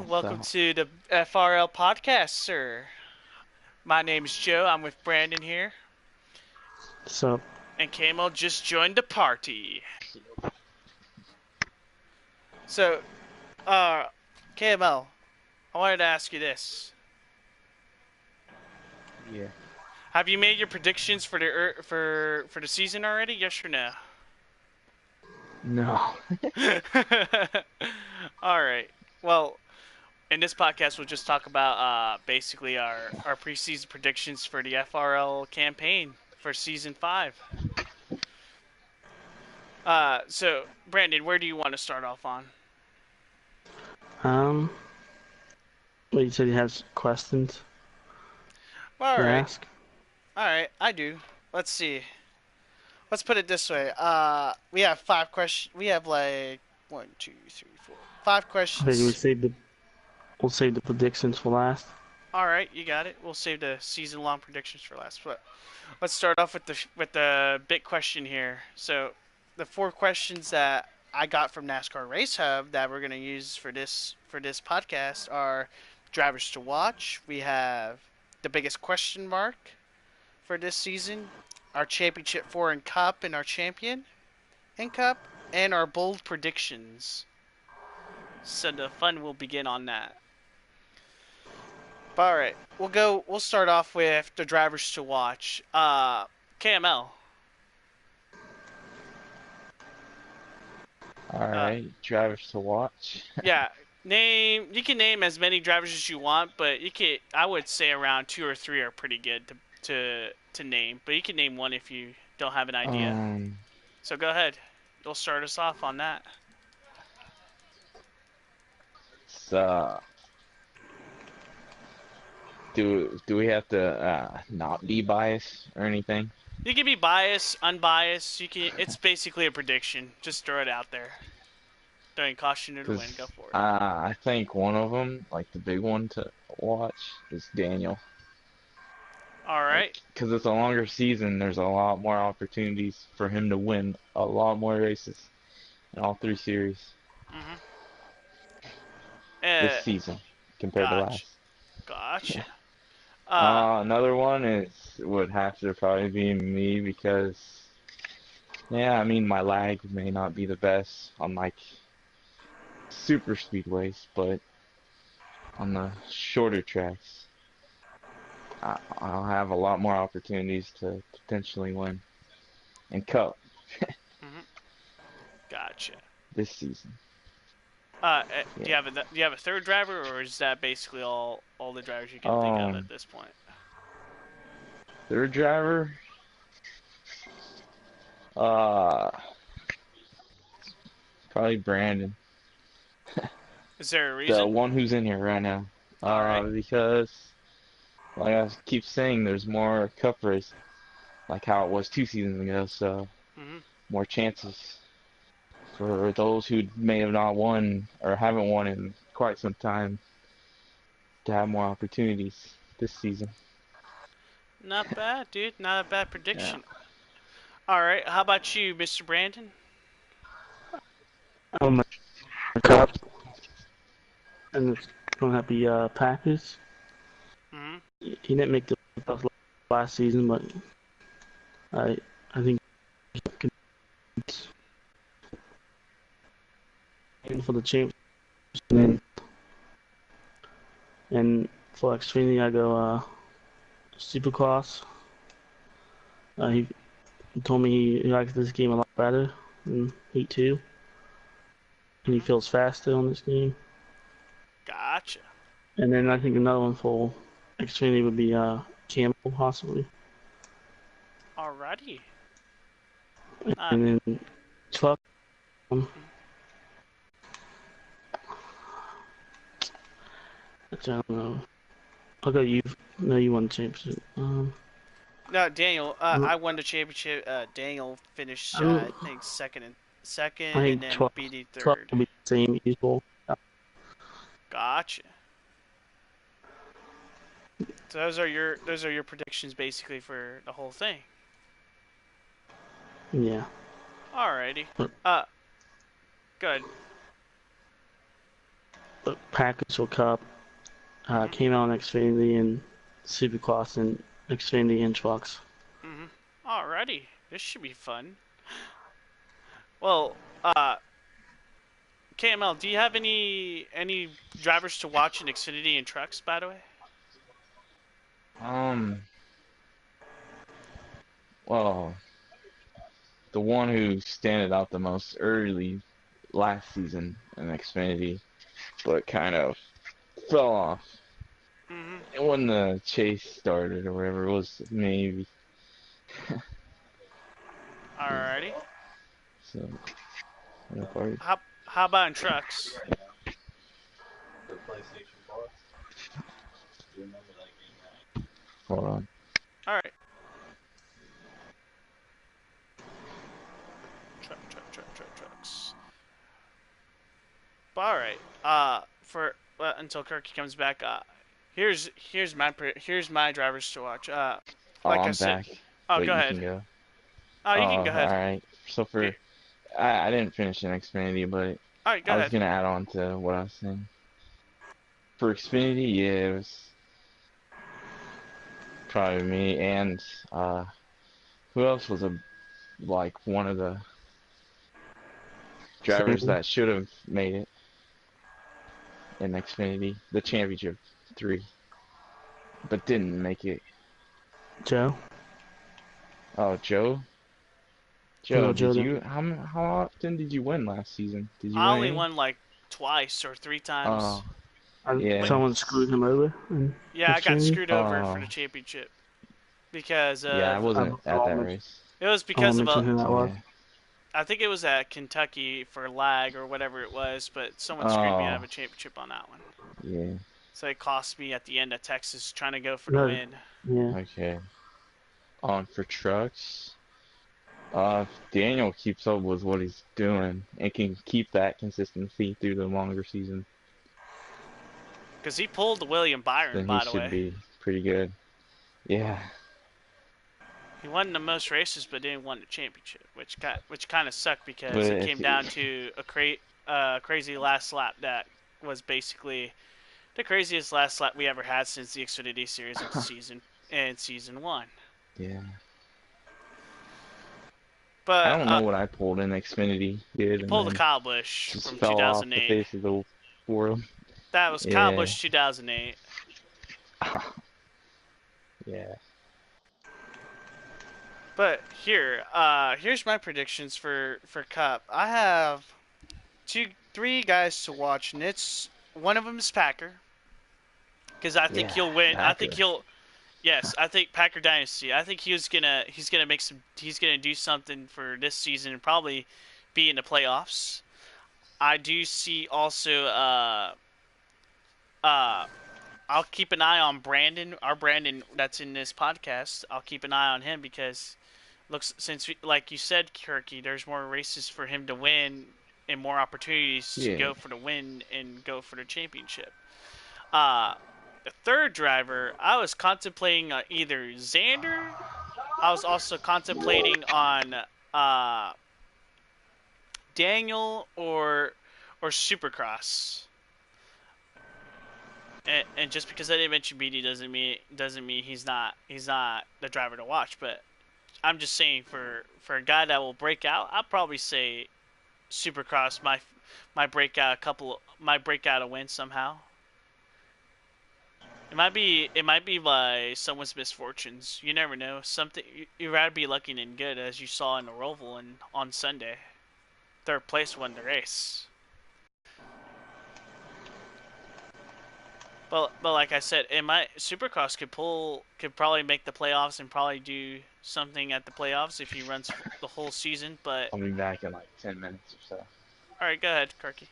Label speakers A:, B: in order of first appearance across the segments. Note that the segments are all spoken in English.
A: welcome
B: So,
A: to the FRL Podcast, sir. My name is Joe. I'm with Brandon here,
B: so
A: and Kamo just joined the party. So, uh, KML, I wanted to ask you this:
B: yeah,
A: Have you made your predictions for the season already? Yes or no?
B: no.
A: All right. Well, in this podcast, we'll just talk about basically our preseason predictions for the FRL campaign for season 5. So Brandon, where do you want to start off on?
B: Um, well, you said you have questions
A: All
B: to
A: right,
B: ask.
A: all right, I do. Let's see. Let's put it this way. We have 5 questions. We have like one, two, three, four, 5 questions.
B: Okay, we'll save the predictions for last.
A: All right, you got it. We'll save the season-long predictions for last. But let's start off with the big question here. So, the 4 questions that I got from NASCAR Race Hub that we're gonna use for this podcast are drivers to watch. We have the biggest question mark for this season, our championship four in Cup and our champion in Cup, and our bold predictions. So the fun will begin on that. But all right, We'll start off with the drivers to watch. KML.
C: All
A: Uh,
C: right, drivers to watch.
A: yeah. You can name as many drivers as you want, but I would say around 2 or 3 are pretty good to name. But you can name one if you don't have an idea.
C: Um,
A: So go ahead. You'll start us off on that.
C: so do we have to not be biased or anything?
A: You can be biased, unbiased. It's basically a prediction. Just throw it out there. Don't even cost you to win. Go
C: Because
A: for it.
C: I think one of them, like the big one to watch, is Daniel.
A: All
C: Like,
A: right.
C: because it's a longer season, there's a lot more opportunities for him to win a lot more races in all 3 series
A: Mhm.
C: this
A: Uh,
C: season compared to
A: gotcha.
C: last.
A: Gotcha.
C: Yeah.
A: Uh,
C: Another one would have to probably be me because yeah, I mean my lag may not be the best on like super speedways, but on the shorter tracks, I'll have a lot more opportunities to potentially win and cup
A: mhm. Gotcha.
C: this season.
A: Do
C: Yeah.
A: you have a third driver, or is that basically all the drivers you can think of at
C: Um,
A: this point?
C: third driver, uh, probably Brandon,
A: Is there a
C: the
A: reason?
C: one who's in here right now.
A: All right.
C: Because like I keep saying, there's more cup race, like how it was 2 seasons ago, so
A: Mhm.
C: more chances for those who may have not won or haven't won in quite some time to have more opportunities this season.
A: Not bad, dude. Not a bad
C: Yeah.
A: prediction. All right. How about you, Mr. Brandon?
B: Um, Cup, and it's gonna have to be Packers.
A: Mhm.
B: He didn't make the playoffs last season, but I I think he can in for the champs. And for Xfinity, I go Supercross. He told me he likes this game a lot better than Heat 2, and he
A: Mhm.
B: feels faster on this game.
A: Gotcha.
B: And then I think another one for Xfinity would be Campbell, possibly.
A: Alrighty. Uh,
B: And then truck,
A: mhm.
B: I don't know. I'll go you. No, you won the championship.
A: No, Daniel.
B: I'm,
A: I won the championship. Daniel finished,
B: I'm,
A: I think, second,
B: I
A: and
B: think
A: then BD
B: truck
A: third.
B: will be the same equal.
A: Gotcha. So those are your predictions basically for the whole thing.
B: Yeah.
A: Alrighty.
B: But
A: Uh, good.
B: the Package Cup came out on Xfinity and Supercross and Xfinity and trucks.
A: Alrighty, this should be fun. Well, KML, do you have any drivers to watch in Xfinity and trucks, by the way?
C: Well, the one who standed out the most early last season in Xfinity, but kind of fell off. When the chase started or whatever, it was maybe.
A: Alrighty.
C: So, no part.
A: How about in trucks?
C: Hold on.
A: Alright. Trucks. But alright. Until Kirky comes back, here's my drivers to watch. Like
C: I'm
A: I said.
C: back.
A: Oh,
C: But
A: go
C: you
A: ahead.
C: can go.
A: Oh, you can go ahead.
C: Alright. So I didn't finish in Xfinity, but
A: Alright, go
C: I was
A: ahead.
C: gonna add on to what I was saying. For Xfinity, yeah, it was probably me and who else was one of the drivers that should have made it in Xfinity, the championship 3, but didn't make it.
B: Joe?
C: Oh, Joe?
B: No,
C: Did
B: Joe
C: you how often did you win last season? Did you
A: I
C: win
A: only
C: any?
A: won like twice or 3 times.
C: Yeah.
B: Someone screwed him over in
A: Yeah, I got
B: Xfinity?
A: screwed over for the championship because
C: Yeah, I wasn't at that race.
A: it was
B: I
A: because
B: won't
A: of
B: mention who that was.
A: I think it was at Kentucky for lag or whatever it was, but someone screwed me out of a championship on that one.
C: Yeah.
A: So it cost me at the end of Texas trying to go for the win.
B: Yeah.
C: Okay. For trucks, if Daniel keeps up with what he's doing and can keep that consistency through the longer season,
A: Because he pulled the William Byron,
C: then
A: by
C: he
A: the
C: should
A: way.
C: be pretty good. Yeah.
A: He won the most races, but didn't win the championship, which kind of sucked because
C: But
A: it came down to a crazy last lap that was basically the craziest last lap we ever had since the Xfinity Series in season 1.
C: Yeah.
A: But
C: I don't know what I pulled in Xfinity did,
A: he
C: and
A: pulled the
C: then
A: Kyle Busch
C: just
A: from
C: fell off the
A: 2008.
C: face of the world.
A: That was Kyle Busch 2008.
C: Yeah.
A: But here's my predictions for Cup. I have 3 guys to watch, and one of them is Packer, because I think he'll win.
C: Packer.
A: I think he'll. Yes, I think Packer Dynasty. I think he's gonna do something for this season and probably be in the playoffs. I do see also. I'll keep an eye on Brandon, our Brandon that's in this podcast. I'll keep an eye on him because like you said, Kirky, there's more races for him to win and more opportunities to go for the win and go for the championship. The third driver, I was contemplating either Xander. I was also contemplating on Daniel or Supercross. And just because I didn't mention BD doesn't mean he's not the driver to watch. But I'm just saying for a guy that will break out, I'll probably say Supercross might break out a win somehow. It might be by someone's misfortunes. You never know. You'd rather be lucky than good, as you saw in the Roval and on Sunday. Third place won the race. But like I said, Supercross could probably make the playoffs and probably do something at the playoffs if he runs the whole season. But
C: I'll be back in like 10 minutes or so.
A: All right, go ahead, Kirky.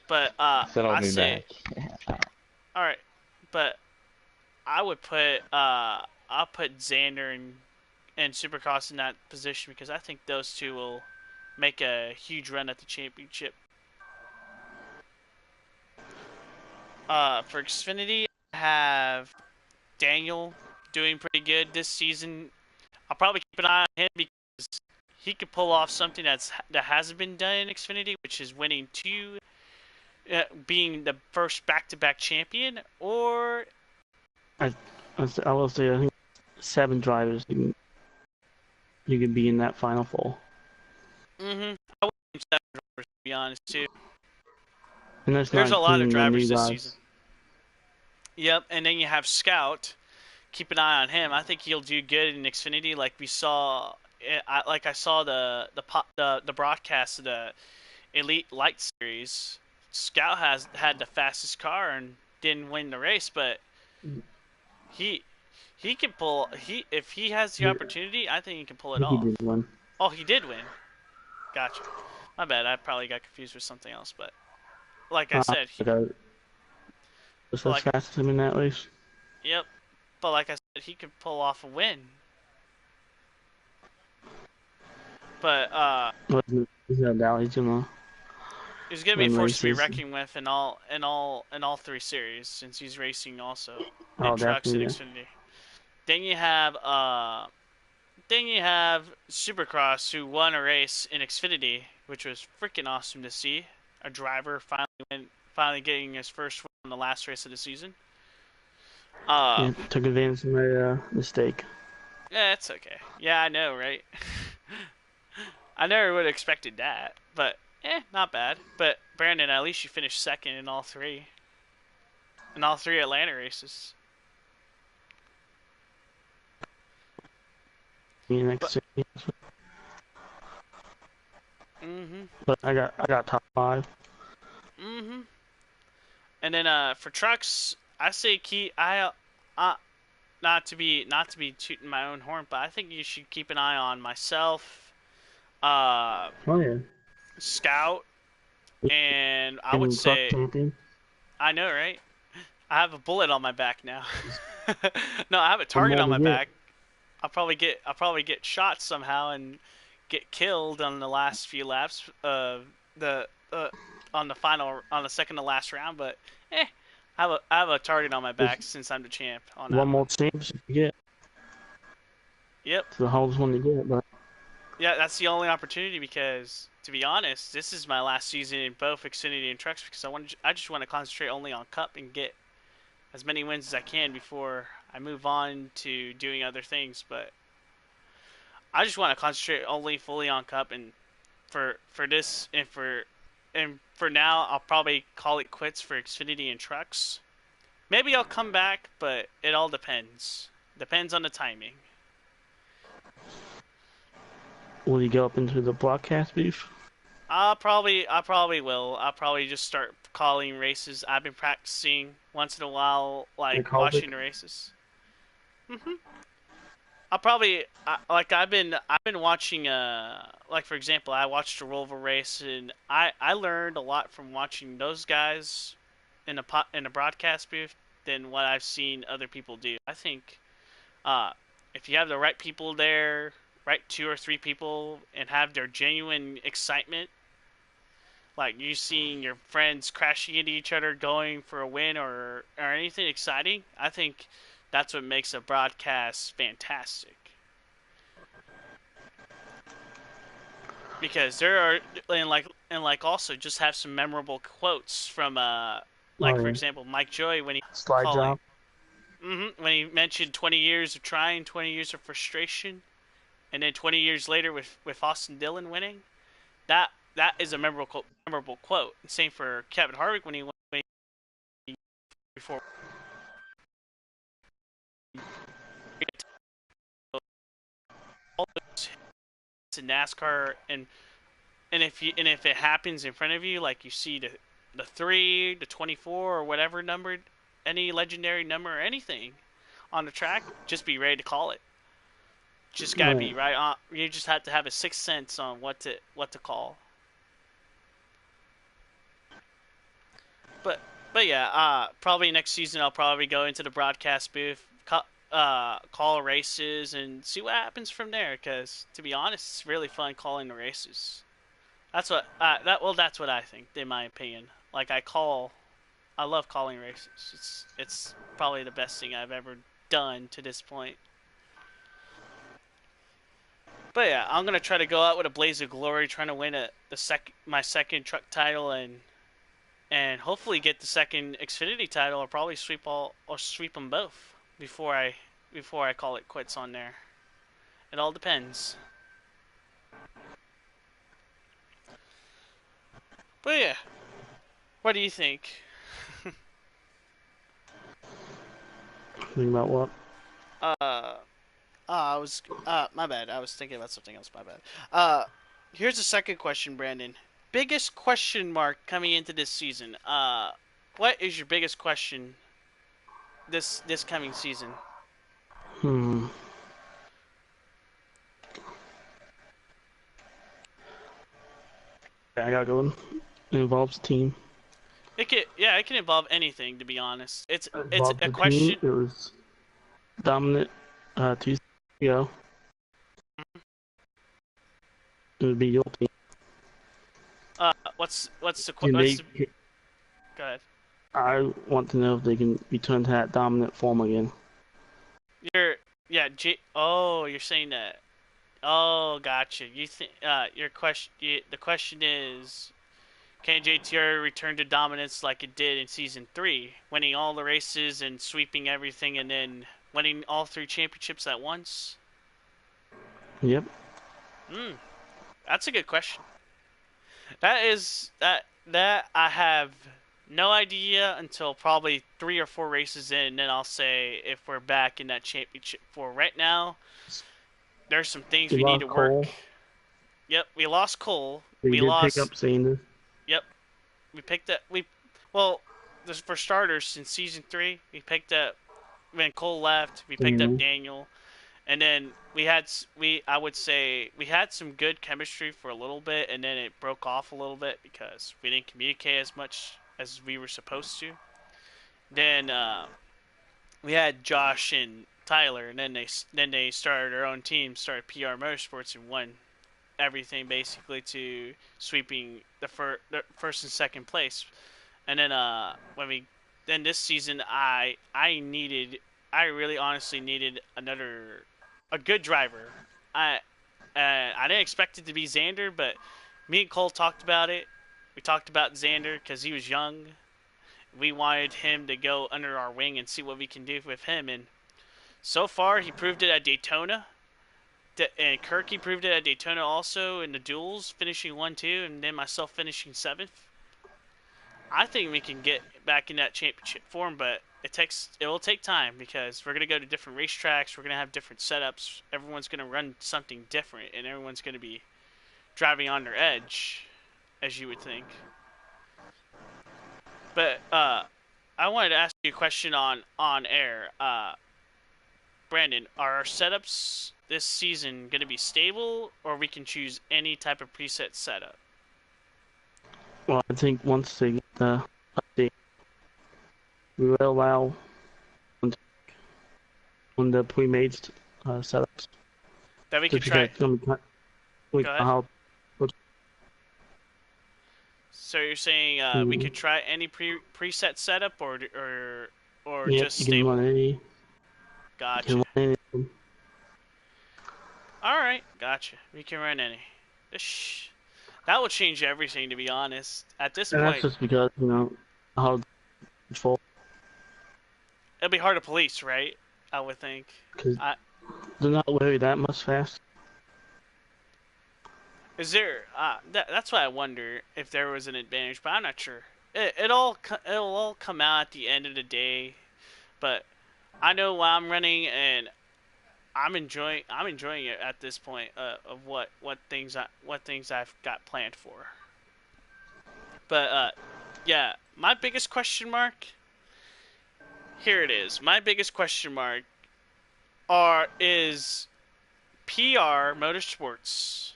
A: But
C: Said I'll be back.
A: All right, but I would put I'll put Xander and Supercross in that position because I think those two will make a huge run at the championship. For Xfinity, I have Daniel doing pretty good this season. I'll probably keep an eye on him because he could pull off something that hasn't been done in Xfinity, which is winning 2 being the first back-to-back champion, or
B: I, I will say I think 7 drivers you can be in that final four.
A: I would name 7 drivers, to be honest, too.
B: And that's not
A: There's a lot of
B: including the
A: drivers
B: new
A: this
B: guys.
A: season. Yep, and then you have Scout. Keep an eye on him. I think he'll do good in Xfinity, like we saw. I saw the broadcast of the Elite Light Series. Scout has had the fastest car and didn't win the race, but he he can pull. If he has the opportunity, I think he can pull
B: I
A: it
B: think he
A: off.
B: did win.
A: Oh, he did win. Gotcha. My bad. I probably got confused with something else, but like I said,
B: Was
A: like,
B: as fast as him in that race?
A: yep. But like I said, he could pull off a win. But
B: There's no doubt he's gonna
A: he's gonna be a
B: win
A: force to be
B: races.
A: reckoned with in all 3 series, since he's racing also in
B: Oh,
A: trucks and
B: definitely.
A: Xfinity. Then you have Supercross, who won a race in Xfinity, which was freaking awesome to see. A driver finally getting his first win on the last race of the season.
B: Yeah, took advantage of my mistake.
A: Yeah, it's okay. Yeah, I know, right? I never would have expected that, but not bad. But Brandon, at least you finished second in all 3 Atlanta races.
B: Next year.
A: Mhm.
B: But I got top 5.
A: Mhm. And then for trucks, I say uh not to be tooting my own horn, but I think you should keep an eye on myself, uh,
B: Oh yeah.
A: Scout, and I would
B: And truck
A: say,
B: champion.
A: I know, right? I have a bullet on my back now. No, I have a
B: What
A: target
B: more
A: on
B: to
A: my
B: get?
A: back. I'll probably get shot somehow and get killed on the last few laps of the on the second to last round. But I have a target on my
B: There's
A: back since I'm the champ on
B: one
A: that
B: more
A: one.
B: championship to get.
A: Yep.
B: It's the hardest one to get, but
A: Yeah, that's the only opportunity because, to be honest, this is my last season in both Xfinity and Trucks because I just want to concentrate only on Cup and get as many wins as I can before I move on to doing other things. But I just want to concentrate only fully on Cup, and for this and for now, I'll probably call it quits for Xfinity and Trucks. Maybe I'll come back, but it all depends. Depends on the timing.
B: will you go up into the broadcast booth?
A: I probably will. I'll probably just start calling races. I've been practicing once in a while,
B: Like
A: like
B: Harvick?
A: watching the races. I'll probably like I've been watching like for example I watched a Roval race and I learned a lot from watching those guys in a broadcast booth than what I've seen other people do. I think uh if you have the right people there, right 2 or 3 people, and have their genuine excitement, like you seeing your friends crashing into each other going for a win or anything exciting, I think that's what makes a broadcast fantastic. Because there are and like also just have some memorable quotes from
B: Oh
A: like for
B: yeah.
A: example Mike Joy when he
B: Slide
A: calling
B: job.
A: when he mentioned 20 years of trying, 20 years of frustration, and then 20 years later with Austin Dillon winning. That is a memorable quote. Same for Kevin Harvick when he went before all those hits in NASCAR, and if it happens in front of you, like you see the 3, the 24, or whatever numbered, any legendary number or anything on the track, just be ready to call it. Just gotta be
B: Right.
A: right on. You just have to have a sixth sense on what to call. But but yeah, probably next season I'll probably go into the broadcast booth, call races, and see what happens from there. Because to be honest, it's really fun calling the races. That's what I think, in my opinion. Like I love calling races. It's probably the best thing I've ever done to this point. But yeah, I'm gonna try to go out with a blaze of glory, trying to win my second truck title, and hopefully get the second Xfinity title, or probably sweep them both before I call it quits on there. It all depends. But yeah, what do you think?
B: Think about what?
A: My bad. I was thinking about something else. My bad. Here's the second question, Brandon. Biggest question mark coming into this season. What is your biggest question this coming season?
B: I gotta go in. It involves team.
A: It can involve anything, to be honest. It's
B: Involves
A: a
B: the
A: question.
B: team. It was dominant 2 seasons ago. It would be your team.
A: What's the
B: Can
A: what's
B: they,
A: the, Go ahead.
B: I want to know if they can return to that dominant form again.
A: You're saying that. Oh, gotcha. You think the question is, can JTR return to dominance like it did in season 3, winning all the races and sweeping everything, and then winning all 3 championships at once?
B: Yep.
A: That's a good question. That I have no idea until probably 3 or 4 races in, and then I'll say if we're back in that championship. For right now, there's some things we need to work.
B: Cole.
A: Yep, we lost Cole.
B: We did pick up Sanders.
A: Yep, we picked up for starters in season 3, we picked up when Cole left. We picked up Daniel. And then I would say we had some good chemistry for a little bit, and then it broke off a little bit because we didn't communicate as much as we were supposed to. Then we had Josh and Tyler, and then they started their own team, started PR Motorsports, and won everything basically to sweeping the first and second place. And then then this season I really honestly needed a good driver. I didn't expect it to be Xander, but me and Cole talked about it. We talked about Xander because he was young. We wanted him to go under our wing and see what we can do with him. And so far, he proved it at Daytona. And Kirky proved it at Daytona also in the duels, finishing 1-2, and then myself finishing 7th. I think we can get back in that championship form, but it will take time because we're going to go to different racetracks. We're going to have different setups. Everyone's going to run something different, and everyone's going to be driving on their edge, as you would think. But I wanted to ask you a question on air. Brandon, are our setups this season going to be stable, or we can choose any type of preset setup?
B: Well, I think once they get the update, we will allow on the pre-made setups.
A: That we can try.
B: Go ahead.
A: So you're saying we could try any preset setup, or just stable?
B: You can run any.
A: Gotcha. All right, gotcha. We can run any. That will change everything, to be honest. At this point,
B: that's just because how control.
A: It'll be hard to police, right? I would think.
B: Because they're not really that much fast.
A: Is there? That's why I wonder if there was an advantage, but I'm not sure. It'll all come out at the end of the day, but I know why I'm running, and I'm enjoying it at this point of what things I've got planned for. But yeah, my biggest question mark. Here it is. My biggest question mark is PR Motorsports,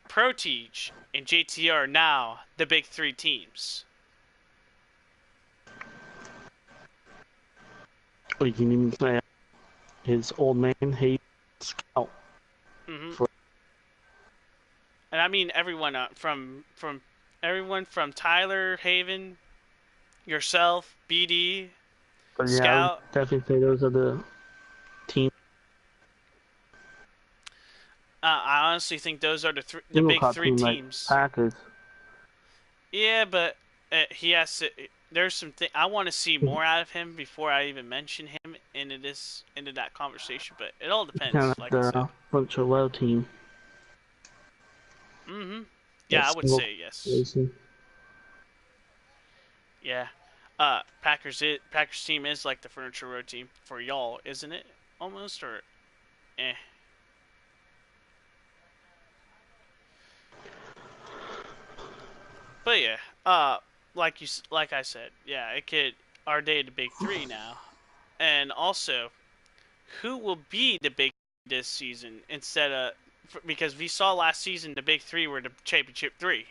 A: ProTeach, and JTR now the big 3 teams.
B: Or you can even say his old man, Scout.
A: Mm-hmm. And I mean everyone from Tyler, Haven, yourself, BD,
B: but yeah,
A: Scout.
B: I would definitely say those are the teams.
A: I honestly think those are the big 3 teams.
B: Like Packers.
A: Yeah, but he has to. There's some I want to see more out of him before I even mention him into that conversation. But it all
B: Kind
A: depends,
B: of
A: like I said.
B: the French low team.
A: Yeah, I
B: That's
A: would
B: single
A: say yes.
B: racing.
A: Yeah. Packers team is like the Furniture Row team for y'all, isn't it? Almost or eh. But yeah, like I said, yeah, it could our day of the big three now, and also who will be the big this season instead of because we saw last season the big three were the championship three,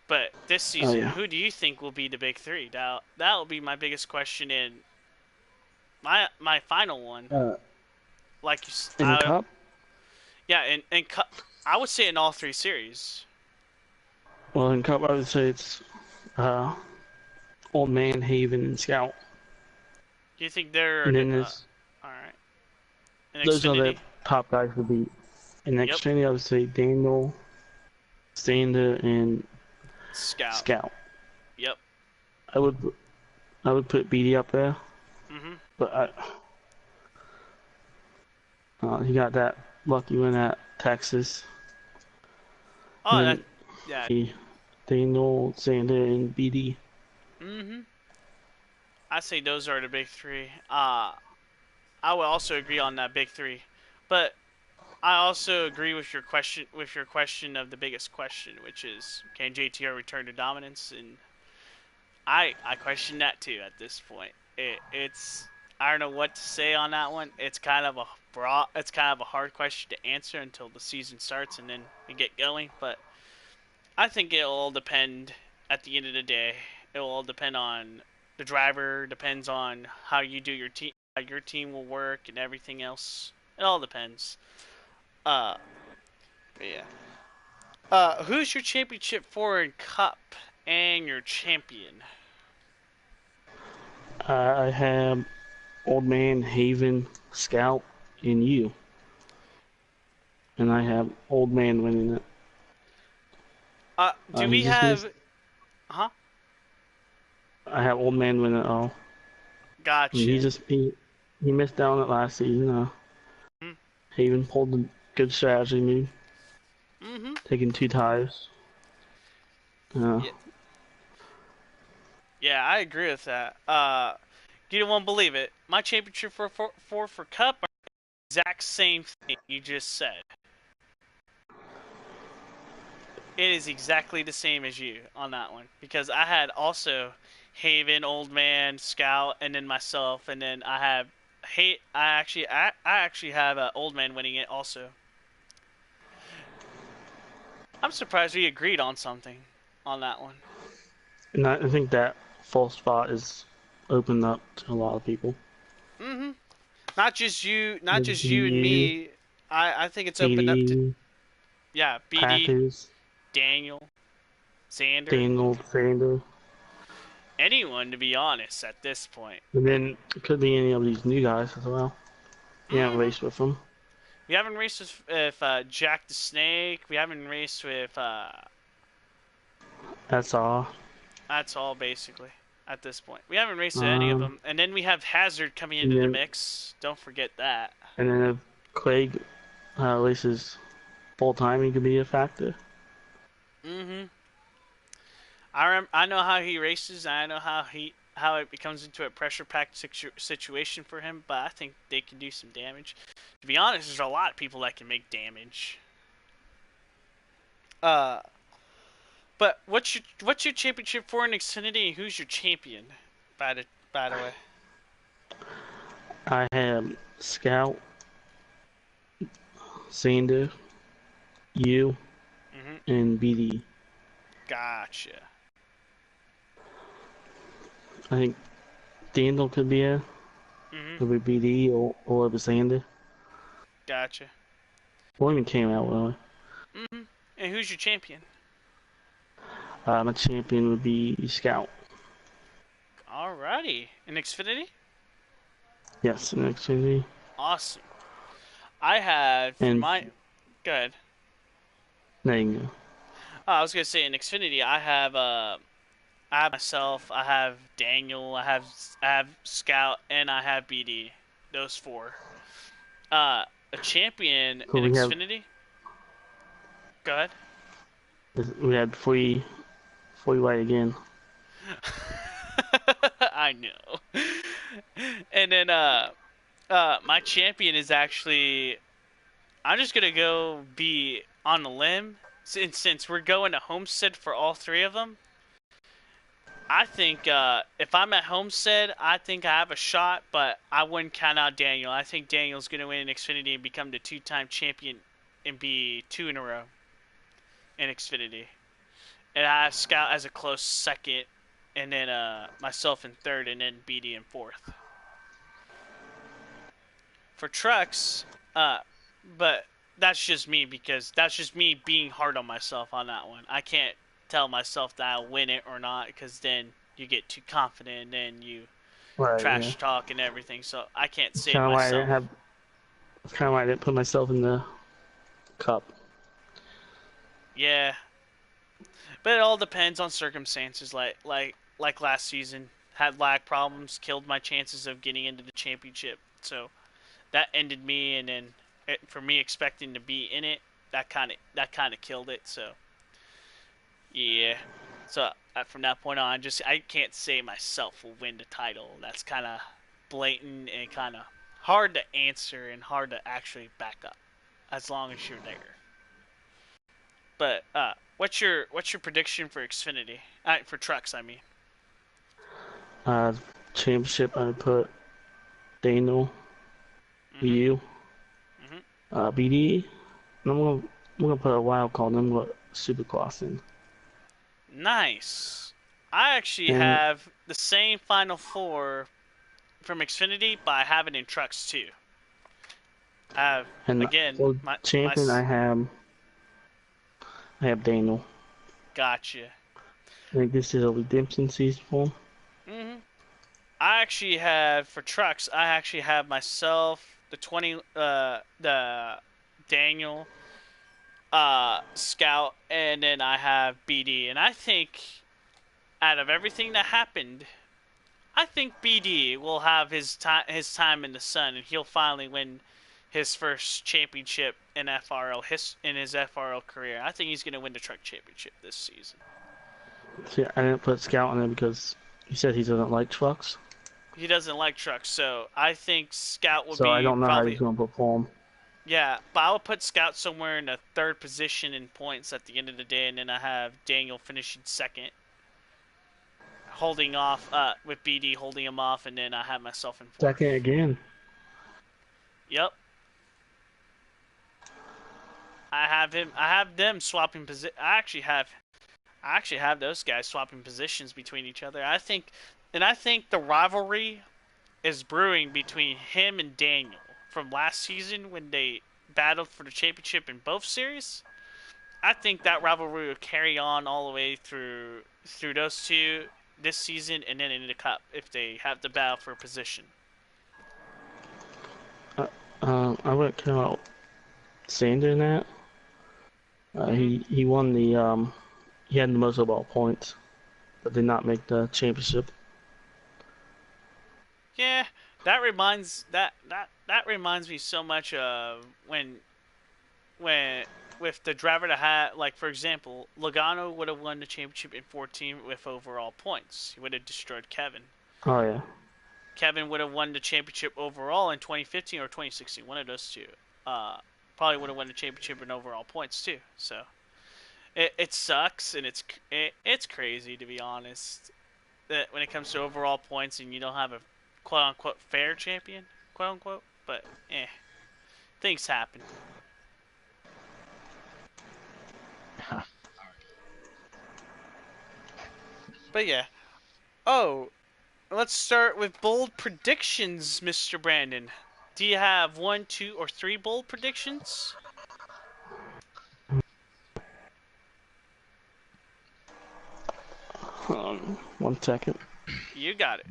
A: but this
B: Oh
A: season
B: yeah.
A: who do you think will be the big three? That'll be my biggest question in my final one.
B: Uh,
A: Like
B: in Cup,
A: yeah, and I would say in all three series.
B: well, in Cup, I would say it's uh, Old Man, Haven, and Scout.
A: Do you think they're
B: And
A: the,
B: then there's
A: all right? In
B: those are the
A: Xfinity,
B: top guys to beat. In
A: yep.
B: Xfinity, I would say Daniel, Stander, and
A: Scout,
B: Scout.
A: yep.
B: I would I would put BD up there,
A: Mhm.
B: but he got that lucky win at Texas.
A: Oh,
B: And
A: that
B: then
A: yeah.
B: he, Daniel, Sander, and BD.
A: Mhm. I say those are the big three. I would also agree on that big three, but I also agree with your question of the biggest question, which is can JTR return to dominance? And I question that too at this point. It's I don't know what to say on that one. It's kind of a hard question to answer until the season starts and then we get going. But I think it'll all depend at the end of the day. It will all depend on the driver. Depends on how you do your team, how your team will work, and everything else. It all depends. Uh, but yeah. Who's your championship for in Cup and your champion?
B: I have Old Man, Haven, Scout, and you. And I have Old Man winning it.
A: Do
B: He
A: we
B: just missed.
A: have? Huh?
B: I have Old Man winning it all. I mean,
A: Gotcha.
B: he missed out on it last season.
A: Mm-hmm.
B: Haven pulled a good strategy move,
A: Mm-hmm.
B: taking 2 tires. Uh,
A: Yeah. Yeah, I agree with that. You won't believe it. My championship for Cup are the exact same thing you just said. It is exactly the same as you on that one because I had also Haven, Old Man, Scout, and then myself, and then I have I actually have Old Man winning it also. I'm surprised we agreed on something on that one.
B: and I think that full spot is opened up to a lot of people.
A: Mm-hmm. Not
B: Like
A: just you and
B: you,
A: me. I think it's opened up to
B: BD,
A: yeah, BD,
B: Packers,
A: Daniel, Xander,
B: Daniel, Sander,
A: anyone to be honest at this point.
B: and then it could be any of these new guys as well. You haven't
A: Mm-hmm.
B: raced with them.
A: We haven't raced with Jack the Snake. We haven't raced with
B: That's all.
A: that's all basically at this point. We haven't raced with any of
B: Um,
A: them, and then we have Hazard coming
B: and
A: into the
B: then
A: mix. Don't forget that.
B: if Craig races full time, he could be a factor.
A: Mm-hmm. I know how he races. I know how it becomes into a pressure packed situation for him. But I think they can do some damage. To be honest, there's a lot of people that can make damage. Uh, but what's your championship for in Xfinity? And who's your champion? By the way.
B: I have Scout, Sander, you,
A: Mm-hmm.
B: and BD.
A: Gotcha.
B: I think Daniel could be a
A: Mm-hmm.
B: could be BD or the Sander.
A: Gotcha.
B: Or even came out well.
A: Mm-hmm. And who's your champion?
B: My champion would be Scout.
A: Alrighty. In Xfinity?
B: Yes, in Xfinity.
A: Awesome. I had for
B: And
A: my. Good.
B: there you go.
A: I was gonna say in Xfinity, I have I have myself, I have Daniel, I have Scout, and I have BD. Those four. A champion
B: So
A: in
B: we have
A: Xfinity. Go ahead.
B: we had free white again.
A: I know. And then my champion is actually. I'm just gonna go be on a limb since we're going to Homestead for all three of them. I think if I'm at Homestead, I think I have a shot, but I wouldn't count out Daniel. I think Daniel's going to win in Xfinity and become the two-time champion and be two in a row in Xfinity. And I have Scout as a close second, and then myself in third, and then BD in fourth. For trucks, but that's just me because that's just me being hard on myself on that one. I can't tell myself that I'll win it or not because then you get too confident and then you
B: Right. Yeah.
A: trash talk and everything. So I can't
B: It's
A: say
B: kind of why I
A: myself.
B: didn't have. It's kind of why I didn't put myself in the cup.
A: Yeah, but it all depends on circumstances. Like last season, had lag problems, killed my chances of getting into the championship. So that ended me, and then for me expecting to be in it, that kind of killed it. So yeah. So from that point on, I can't say myself will win the title. That's kind of blatant and kind of hard to answer and hard to actually back up, as long as you're there. But what's your prediction for Xfinity? For trucks, I mean.
B: Uh, Championship. I put Daniel,
A: Mhm.
B: you,
A: Mhm.
B: BD. And I'm gonna put a wild card. And I'm gonna Supercross in.
A: Nice. I actually
B: And
A: have the same Final Four from Xfinity, but I have it in trucks too. I have
B: and
A: again
B: for
A: my
B: champion, I have Daniel.
A: gotcha.
B: I think this is a redemption season for him.
A: Mhm. I actually have for trucks. I actually have myself the Daniel, Scout, and then I have BD. And I think out of everything that happened, I think BD will have his time in the sun, and he'll finally win his first championship in in his FRL career. I think he's gonna win the truck championship this season.
B: See, I didn't put Scout in there because he said he doesn't like trucks.
A: He doesn't like trucks, so I think Scout will
B: So I
A: be
B: don't know how
A: probably.
B: he's gonna perform.
A: Yeah, but I would put Scout somewhere in the third position in points at the end of the day, and then I have Daniel finishing second, holding off with BD holding him off, and then I have myself in
B: Second
A: fourth.
B: again.
A: Yep, I have him. I have them swapping position. I actually have those guys swapping positions between each other. I think the rivalry is brewing between him and Daniel from last season when they battled for the championship in both series. I think that rivalry will carry on all the way through those two this season and then in the cup if they have the battle for position.
B: Uh, I wouldn't count out Sander in that.
A: Hmm.
B: He won the he had the most overall points, but did not make the championship.
A: Yeah, that reminds me so much of when with the driver that had, like, for example, Logano would have won the championship in 14 with overall points. He would have destroyed Kevin.
B: Oh yeah.
A: Kevin would have won the championship overall in 2015 or 2016, one of those two. Uh, Probably would have won the championship in overall points too. So it sucks and it's crazy, to be honest, that when it comes to overall points and you don't have a quote unquote fair champion, quote unquote. But things happen. But yeah. Oh, let's start with bold predictions, Mr. Brandon. Do you have one, two, or three bold predictions?
B: 1 second.
A: You got it.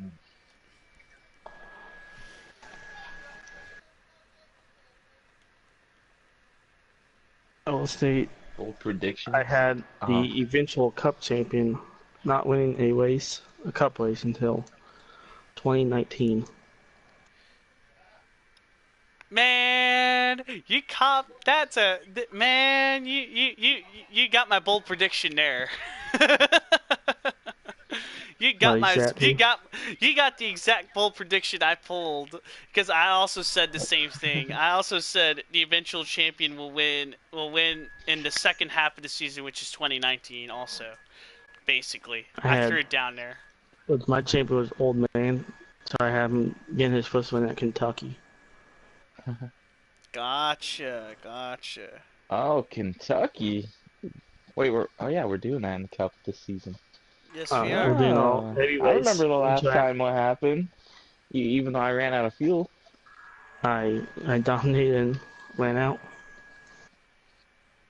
B: I will state
C: Bold
B: I
C: predictions.
B: had
C: Uh,
B: the eventual Cup champion not winning a cup race until 2019.
A: Man, you man. You got my bold prediction there. You got you got the exact bold prediction I pulled, because I also said the same thing. I also said the eventual champion will win in the second half of the season, which is 2019 also. Basically, I threw it down there.
B: My champion was Old Man, so I have him getting his first win at Kentucky.
A: Gotcha.
C: Oh, Kentucky. Wait, we're doing that in the Cup this season.
A: Yes, we are.
B: We're doing all
C: I remember the last time what happened. Even though I ran out of fuel.
B: I dominated and ran out.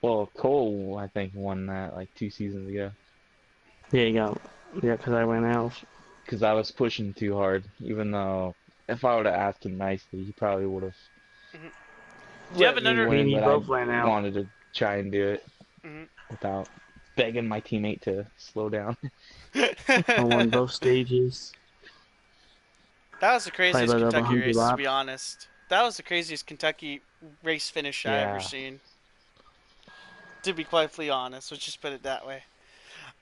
C: Well, Cole, I think, won that like 2 seasons ago.
B: Yeah, because I ran out.
C: Because I was pushing too hard. Even though, if I would have asked him nicely, he probably would have.
A: Do you have another?
B: We both ran out.
C: Wanted to try and do it without begging my teammate to slow down.
B: I won both stages.
A: That was the craziest Kentucky race, to be honest. That was the craziest Kentucky race finish I ever seen. To be quite honest, let's just put it that way.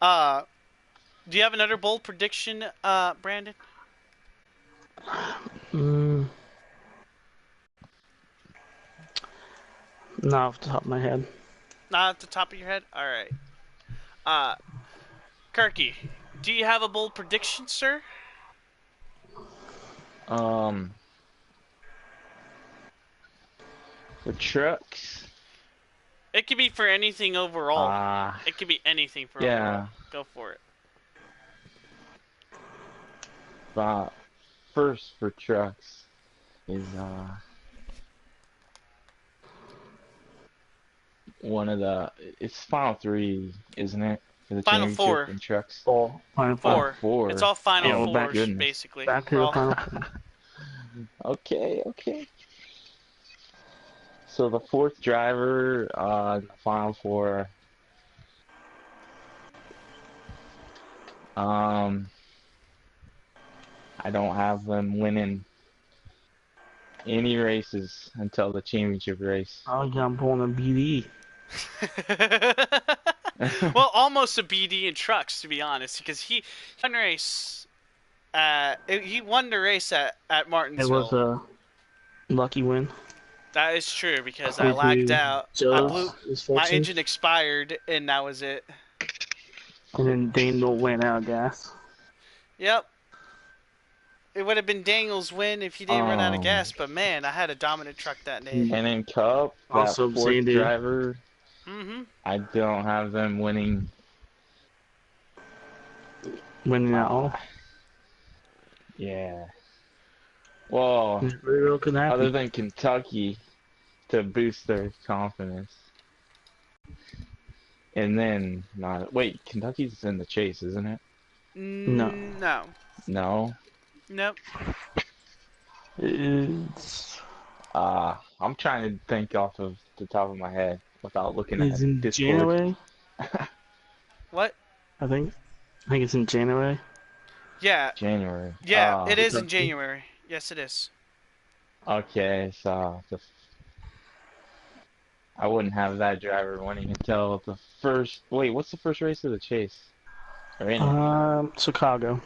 A: Do you have another bold prediction, Brandon?
B: Not off the top of my head.
A: Not off the top of your head? Alright. Kirky, do you have a bold prediction, sir?
C: For trucks?
A: It could be for anything overall. It could be anything for overall. Go for it.
C: First for trucks is it's Final 3, isn't it? For the
A: Final 4
C: in trucks.
B: Final
A: 4. It's all Final 4s, basically.
B: Back to the Final 4.
C: Okay. So the 4th driver in the Final 4. I don't have them winning any races until the championship race.
B: Oh, yeah, I'm pulling a BD.
A: Well, almost a BD in trucks, to be honest, because he won the race. He won the race at Martinsville.
B: It was a lucky win.
A: That is true, because I lagged out. My engine expired, and that was it.
B: And then Daniel went out of gas.
A: Yep. It would have been Daniel's win if he didn't run out of gas, but man, I had a dominant truck that day.
C: And in Cup,
B: also
C: that 4th driver, I don't have them winning.
B: Winning at all?
C: Yeah. Well, other than Kentucky, to boost their confidence. And then, wait, Kentucky's in the chase, isn't it?
B: No.
C: No?
A: Nope.
B: It's...
C: I'm trying to think off of the top of my head without looking at Discord.
B: January?
A: What?
B: I think it's in January.
A: Yeah.
C: January.
A: Yeah, it is in January. Yes, it is.
C: Okay, so I wouldn't have that driver winning until the first. Wait, what's the first race of the chase?
B: Chicago.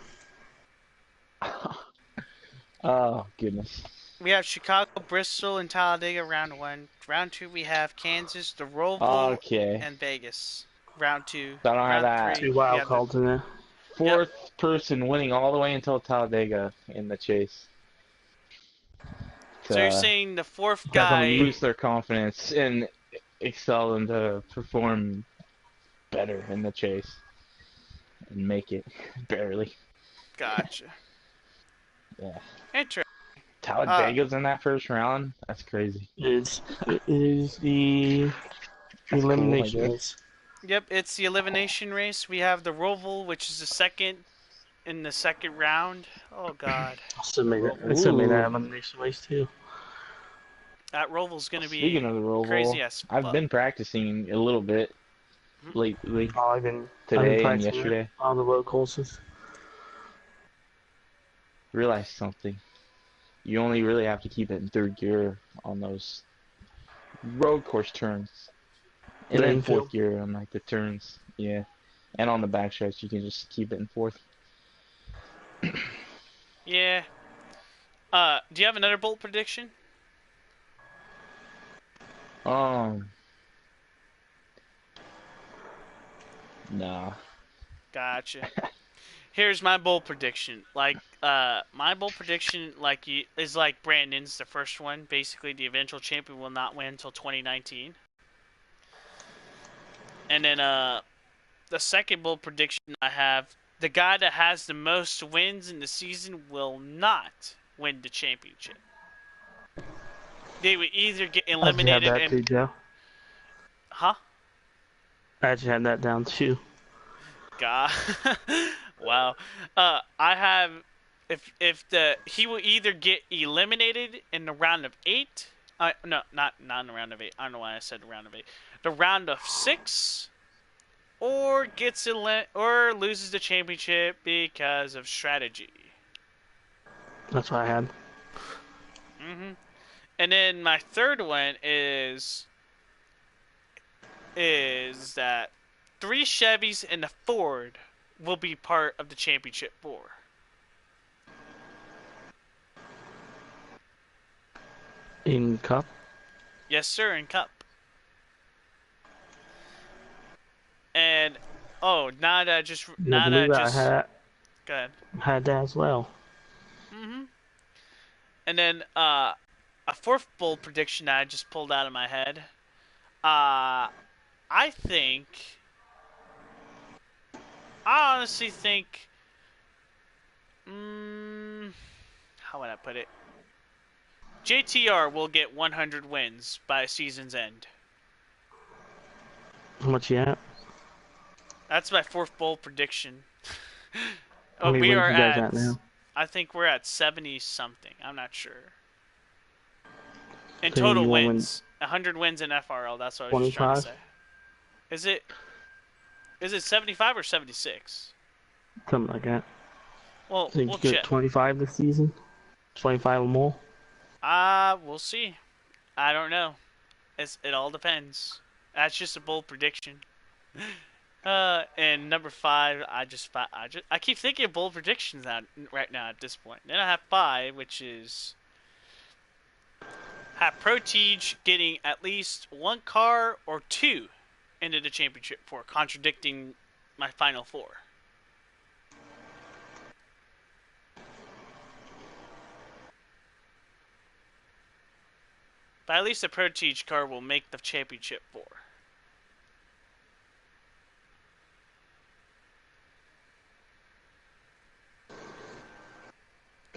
C: Oh goodness.
A: We have Chicago, Bristol, and Talladega round 1. Round 2 we have Kansas, the Roval, and Vegas. Round 2.
C: So I don't have that.
B: 2 wild cards in there.
C: 4th person winning all the way until Talladega in the chase.
A: So you're saying the 4th guy
C: boost their confidence and excel them to perform better in the chase and make it barely.
A: Gotcha.
C: Yeah.
A: Interesting.
C: Talladega's in that first round? That's crazy.
B: It is the elimination race.
A: Yep, it's the elimination race. We have the Roval, which is the second in the second round. Oh God.
B: I still made that elimination race too.
A: That Roval's gonna be
C: Speaking of the Roval,
A: crazy.
C: I've been practicing a little bit lately,
B: Oh, I've been
C: today and
B: practicing it
C: yesterday.
B: on the road courses.
C: Realized something. You only really have to keep it in third gear on those road course turns, and
B: The
C: then
B: infield.
C: fourth gear on like the turns. Yeah, and on the back stretch you can just keep it in fourth.
A: Yeah. Do you have another bold prediction?
C: Um, nah.
A: Gotcha. Here's my bold prediction. My bold prediction, is like Brandon's, the first one. Basically, the eventual champion will not win until 2019. And then, the second bold prediction I have, the guy that has the most wins in the season will not win the championship. They would either get
B: I actually have
A: eliminated
B: that
A: and,
B: too, Joe.
A: huh?
B: I actually had that down too.
A: God, wow. I have, if the he will either get eliminated in the round of 8. No, not in the round of 8. I don't know why I said round of 8. The round of 6, or or loses the championship because of strategy.
B: That's what I had.
A: hmm And then my third one is that 3 Chevys and a Ford will be part of the championship 4.
B: In Cup.
A: Yes, sir, in Cup. And oh,
B: I believe I
A: go ahead.
B: had that as well.
A: hmm And then a fourth bold prediction that I just pulled out of my head. I think, I honestly think, how would I put it? JTR will get 100 wins by season's end.
B: How much you at?
A: That's my fourth bold prediction.
B: How many
A: We
B: wins
A: are
B: you guys at now?
A: I think we're at 70 something. I'm not sure. In
B: So
A: total
B: you want to win
A: wins, 100 wins in FRL. That's what I was just trying to
B: 25?
A: say. Is it is it 75 or 76?
B: Something like that.
A: Well,
B: Think
A: we'll
B: you get
A: check.
B: 25 this season? 25 or more?
A: We'll see. I don't know. It all depends. That's just a bold prediction. And number 5, I keep thinking of bold predictions right now at this point. Then I have 5, which is have Protige getting at least 1 car or 2 into the championship 4, contradicting my final 4. But at least the Protige car will make the championship 4.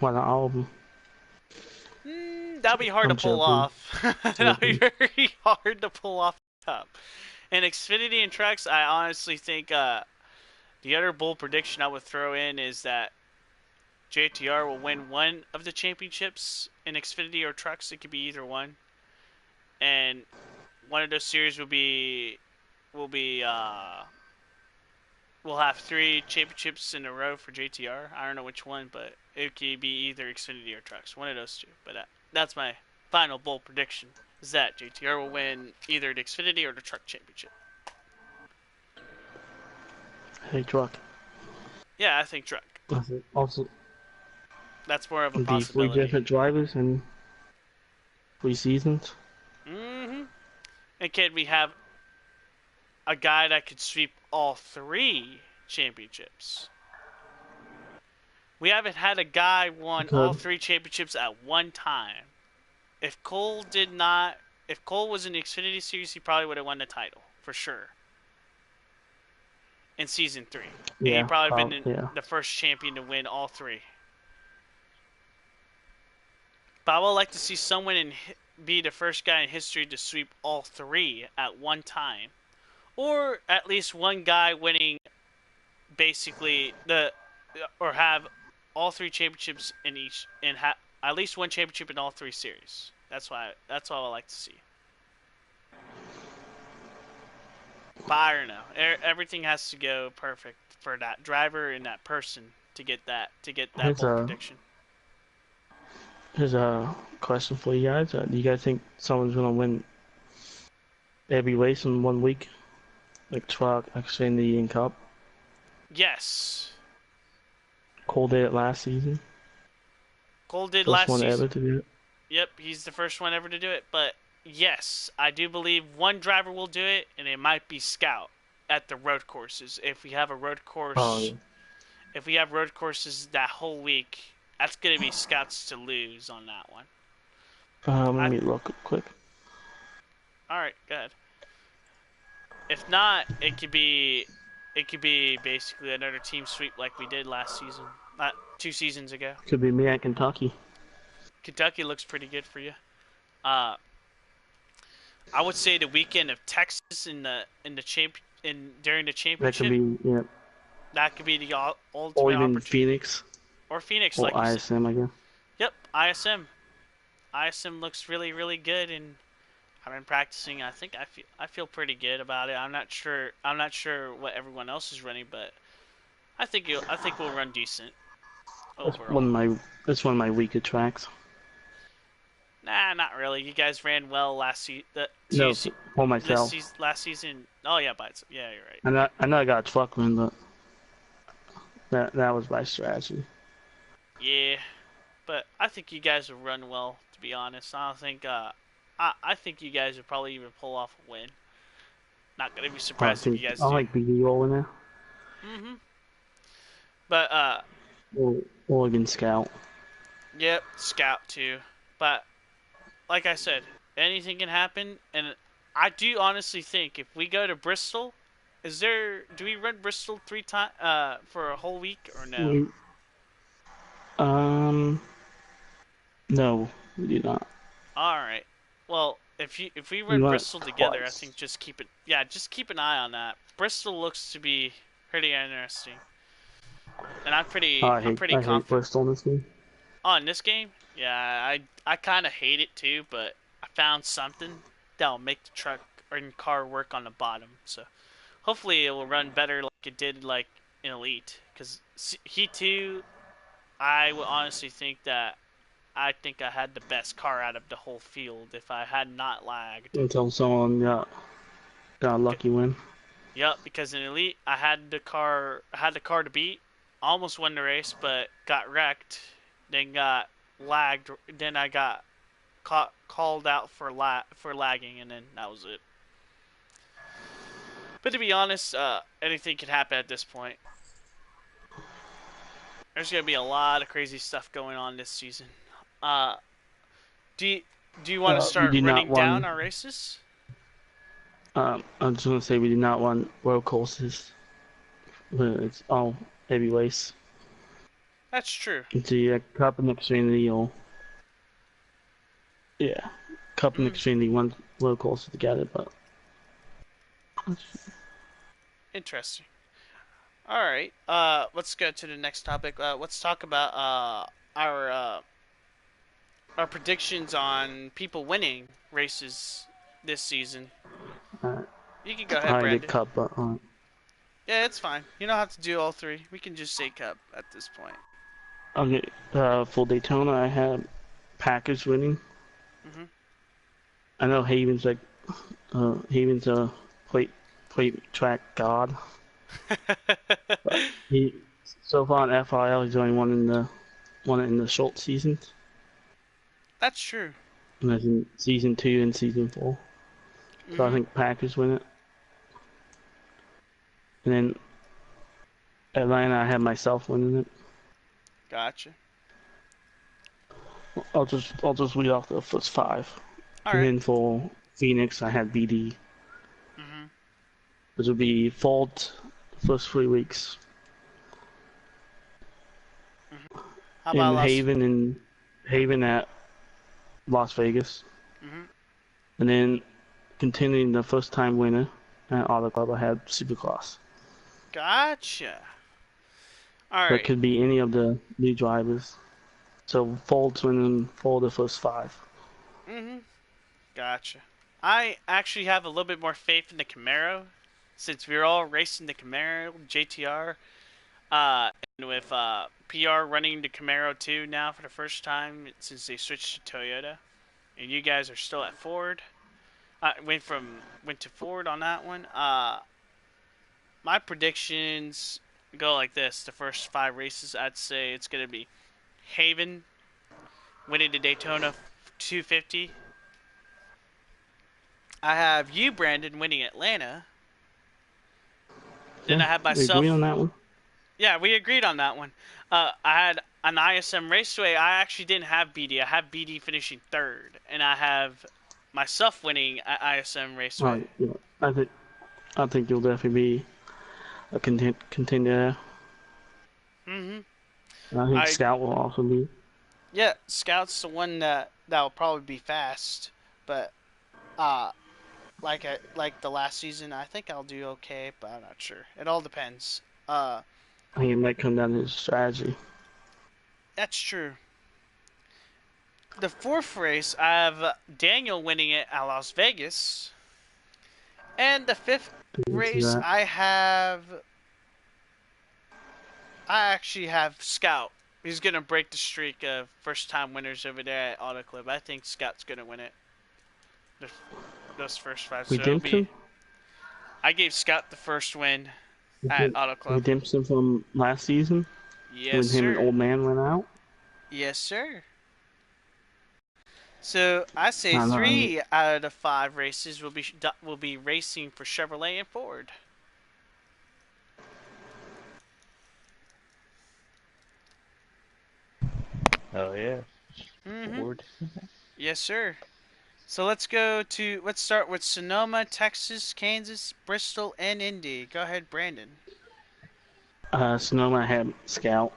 B: Why not all of them?
A: That'll be hard to
B: I'm
A: pull
B: joking.
A: off. That'll be very hard to pull off the top. In Xfinity and Trucks, I honestly think the other bold prediction I would throw in is that JTR will win one of the championships in Xfinity or Trucks. It could be either one, and one of those series will be we'll have 3 championships in a row for JTR. I don't know which one, but it could be either Xfinity or Trucks. One of those 2. But that's my final bold prediction. Is that JTR will win either the Xfinity or the Truck Championship.
B: Hey, truck.
A: Yeah, I think Truck.
B: Also,
A: That's more of a
B: the 3
A: possibility.
B: different drivers in 3 seasons.
A: And can we have a guy that could sweep all 3 championships? We haven't had a guy won all 3 championships at one time. If Cole was in the Xfinity Series, he probably would have won the title for sure. In season 3,
B: Yeah,
A: he'd probably been
B: yeah.
A: the first champion to win all 3. But I would like to see someone be the first guy in history to sweep all 3 at one time, or at least one guy winning basically or have all 3 championships in each, and have at least one championship in all 3 series. That's what I like to see. But I don't know. Everything has to go perfect for that driver and that person to get that
B: Here's
A: bold
B: a
A: prediction.
B: here's a question for you guys. Do you guys think someone's gonna win every race in 1 week, like truck, Xfinity, and Cup?
A: Yes.
B: Cole did it last season.
A: Cole did
B: First
A: last
B: one
A: season.
B: ever to do it.
A: Yep, he's the first one ever to do it. But yes, I do believe one driver will do it, and it might be Scout at the road courses. If we have a road
B: Oh
A: course,
B: yeah.
A: if we have road courses that whole week, that's gonna be Scout's to lose on that one.
B: Let
A: I
B: me look quick.
A: all right, good. If not, it could be basically another team sweep like we did last season, not 2 seasons ago.
B: Could be me at Kentucky.
A: Kentucky looks pretty good for you. Uh, I would say the weekend of Texas during the
B: That could
A: championship,
B: be yeah,
A: that could be the
B: or
A: ultimate
B: even
A: opportunity.
B: Phoenix
A: Or Phoenix,
B: or
A: like you said.
B: ISM, I guess.
A: Yep, ISM. ISM looks really, really good, and I've been practicing. I feel pretty good about it. I'm not sure. I'm not sure what everyone else is running, but I think we'll run decent
B: That's
A: overall.
B: That's one of my weaker tracks.
A: Nah, not really. You guys ran well
B: No, for
A: this
B: myself.
A: season. Last season. Oh yeah, but yeah, you're right.
B: I know I got a truck win, but that was my strategy.
A: Yeah, but I think you guys will run well. To be honest, I don't think. I think you guys would probably even pull off a win. Not gonna be
B: I
A: surprised if
B: think
A: you guys
B: I
A: do.
B: like BD rolling there.
A: Mhm. But
B: Or Oregon Scout.
A: yep, Scout too. But like I said, anything can happen, and I do honestly think if we go to Bristol, do we run Bristol 3 times for a whole week or no?
B: We, um, no, we do not.
A: All right. Well, if we
B: We
A: run
B: went
A: Bristol together, I
B: twice.
A: think just keep an eye on that. Bristol looks to be pretty interesting, and I'm pretty
B: I hate
A: confident.
B: Bristol in this game.
A: Oh, in this game, yeah, I kind of hate it too, but I found something that'll make the truck or car work on the bottom. So hopefully it will run better like it did like in Elite. Because Heat 2, I would honestly think that I think I had the best car out of the whole field if I had not lagged.
B: Until someone got a lucky win.
A: Yep, because in Elite I had the car to beat, almost won the race, but got wrecked, then got lagged, then I got called out for lagging, and then that was it. But to be honest, anything can happen at this point. There's gonna be a lot of crazy stuff going on this season. Uh, do you, do you want to
B: We
A: start
B: did not
A: running down
B: run.
A: our races?
B: I was gonna say we did not run road courses. But it's all heavy race.
A: That's true.
B: It's the Cup and Xfinity or yeah, Cup and
A: Mm,
B: Xfinity one road courses together, but
A: interesting. All right. Let's go to the next topic. Let's talk about our uh, our predictions on people winning races this season.
B: uh,
A: You can go ahead,
B: I did
A: Brandon.
B: Cup, but
A: Yeah, it's fine. You don't have to do all three. We can just say Cup at this point.
B: okay, for Daytona I had Packers winning.
A: Mhm.
B: I know Haven's a plate track god, but he so far in FRL he's only won it in the short seasons,
A: That's true.
B: and that's in season 2 and season 4. So I
A: Mhm.
B: think Packers win it, and then Atlanta I had myself winning it.
A: Gotcha.
B: I'll just read off the first 5,
A: All
B: and
A: right.
B: then for Phoenix I had BD.
A: Mhm.
B: This would be fault first 3 weeks,
A: Mhm. How about
B: in
A: last?
B: Haven at Las Vegas,
A: Mhm.
B: and then continuing the first time winner at Auto Club I had Supercross.
A: Gotcha. All
B: So it
A: right.
B: could be any of the new drivers. So Fold's winning for the first 5.
A: Mhm. Gotcha. I actually have a little bit more faith in the Camaro since we were all racing the Camaro JTR, and with PR running the Camaro 2 now for the first time since they switched to Toyota, and you guys are still at Ford. Went to Ford on that one. My predictions go like this: the first 5 races, I'd say it's gonna be Haven winning the Daytona 250. I have you, Brandon, winning Atlanta. Then I have
B: We agree on
A: myself.
B: that one.
A: Yeah, we agreed on that one. I had an ISM Raceway. I actually didn't have BD. I have BD finishing third, and I have myself winning at ISM Raceway.
B: Yeah, I think you'll definitely be a contender.
A: Mm-hmm.
B: And I think
A: I
B: Scout will also be.
A: Yeah, Scout's the one that'll probably be fast, but uh, like the last season, I think I'll do okay, but I'm not sure. It all depends.
B: I think it might come down to his strategy.
A: That's true. The 4th race, I have Daniel winning it at Las Vegas, and the 5th
B: Didn't see
A: race,
B: that.
A: I actually have Scout. He's gonna break the streak of first-time winners over there at Auto Club. I think Scout's gonna win it. Those first 5, so it'll be.
B: Redemption?
A: I gave Scout the first win at Auto Club.
B: Redemption from last season
A: Yes,
B: when him and
A: sir.
B: Old Man went out.
A: Yes, sir. So I say
B: I know.
A: 3 out of the 5 races will be racing for Chevrolet and Ford.
C: Oh yeah,
A: Mm-hmm.
C: Ford.
A: Yes, sir. So let's start with Sonoma, Texas, Kansas, Bristol, and Indy. Go ahead, Brandon.
B: Sonoma had Scout,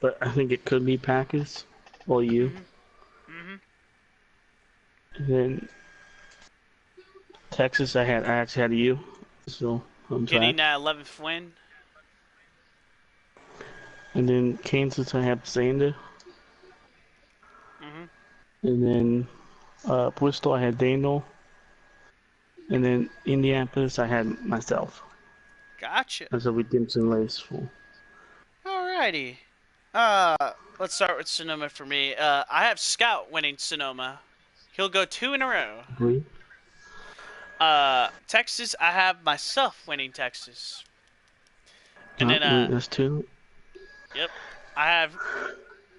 B: but I think it could be Packers or you.
A: Mm-hmm. Mm-hmm.
B: And then Texas, I actually had you. So on
A: Getting
B: track.
A: that 11th win.
B: And then Kansas, I have Sander.
A: Mm-hmm.
B: And then Bristol, I had Daniel. And then Indianapolis, I had myself.
A: Gotcha.
B: As a redemption race for.
A: Alrighty. Let's start with Sonoma for me. I have Scout winning Sonoma. He'll go 2 in a row.
B: Agree?
A: Texas, I have myself winning Texas. And then,
B: That's 2.
A: yep, I have.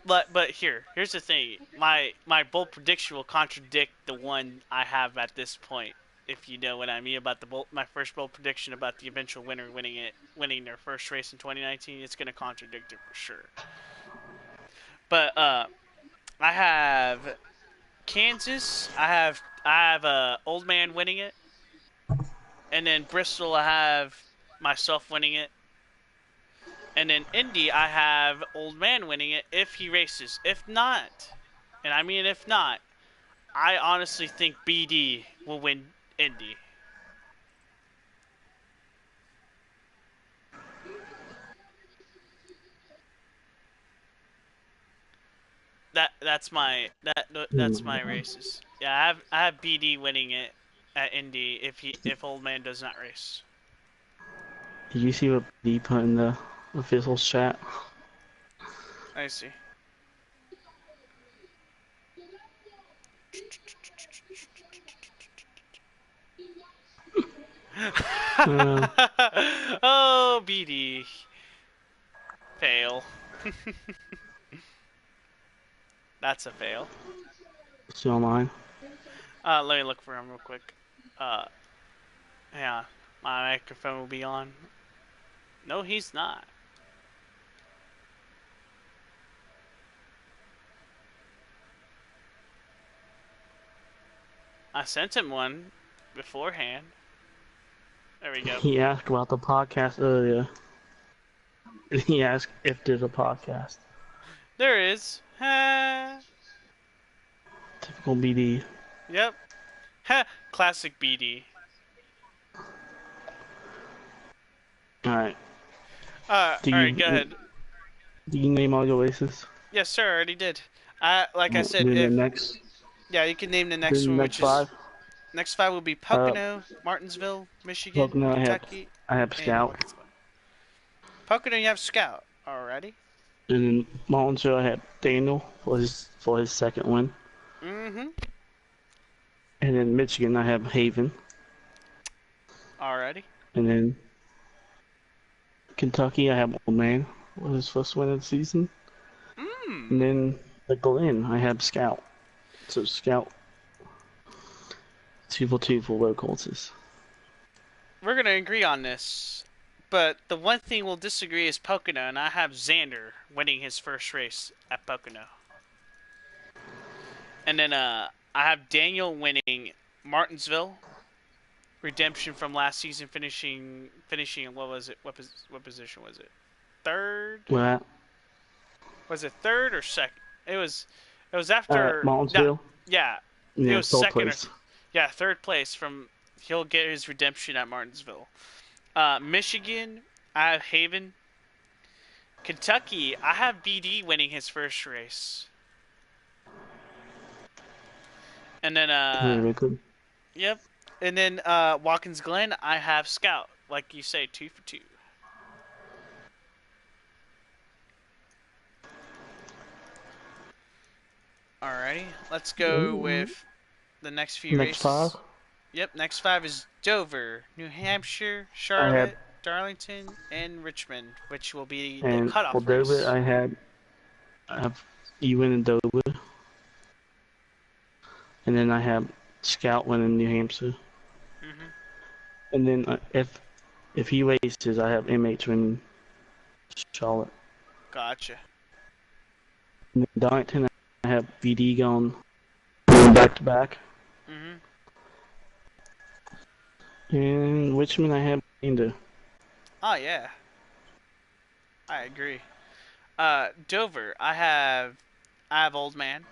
A: But here's the thing. My bold prediction will contradict the one I have at this point. If you know what I mean about my first bold prediction about the eventual winner winning their first race in 2019, it's gonna contradict it for sure. But I have Kansas. I have Old Man winning it, and then Bristol. I have myself winning it, and then Indy. I have Old Man winning it if he races. If not, and I mean if not, I honestly think BD will win Indy. That's my races. Yeah, I have BD winning it at Indy if Old Man does not race.
B: Did you see what B put in the official chat?
A: I see. Oh, BD. Fail. That's a fail.
B: Still mine.
A: Let me look for him real quick. Yeah, my microphone will be on. No, he's not. I sent him one beforehand. There we go.
B: He asked about the podcast earlier. He asked if there's a podcast.
A: There is.
B: Typical BD.
A: Yep. Classic BD.
B: Alright.
A: Alright, go ahead.
B: Do you name all your races?
A: Yes, sir, I already did. Like I said,
B: The next,
A: yeah, you can name the next one,
B: next
A: which
B: 5?
A: is Next 5 will be Pocono, Martinsville, Michigan,
B: Pocono,
A: Kentucky,
B: I have
A: and
B: Scout.
A: Watkins Glen. Pocono, you have Scout. Alrighty.
B: And then Martinsville, I have Daniel for his second win.
A: Mm-hmm.
B: And then Michigan, I have Haven.
A: Alrighty.
B: And then Kentucky, I have Old Man for his first win of the season. And then the Glen, I have Scout. So Scout, 2 for 2 for road courses.
A: We're gonna agree on this, but the one thing we'll disagree is Pocono, and I have Xander winning his first race at Pocono. And then I have Daniel winning Martinsville. Redemption from last season, finishing. What was it? What position was it? Third.
B: What?
A: Was it third or second? It was after
B: Martinsville.
A: No, yeah,
B: Yeah,
A: it was second
B: place.
A: or third place from. He'll get his redemption at Martinsville. Michigan, I have Haven. Kentucky, I have BD winning his first race. And then yep. And then Watkins Glen, I have Scout. Like you say, 2 for 2. Alrighty, let's go with the next few races.
B: Next 5?
A: Yep, next 5 is Dover, New Hampshire, Charlotte, Darlington, and Richmond, which will be the cutoff
B: for
A: race.
B: Dover, I have Ewan and Dover. And then I have Scout winning New Hampshire.
A: Mm-hmm.
B: And then if he races, I have MH winning Charlotte.
A: Gotcha.
B: And then Darlington, I have BD going back to back.
A: Mm-hmm.
B: And Richmond, I have Indo.
A: Oh, yeah. I agree. Dover, I have Old Man.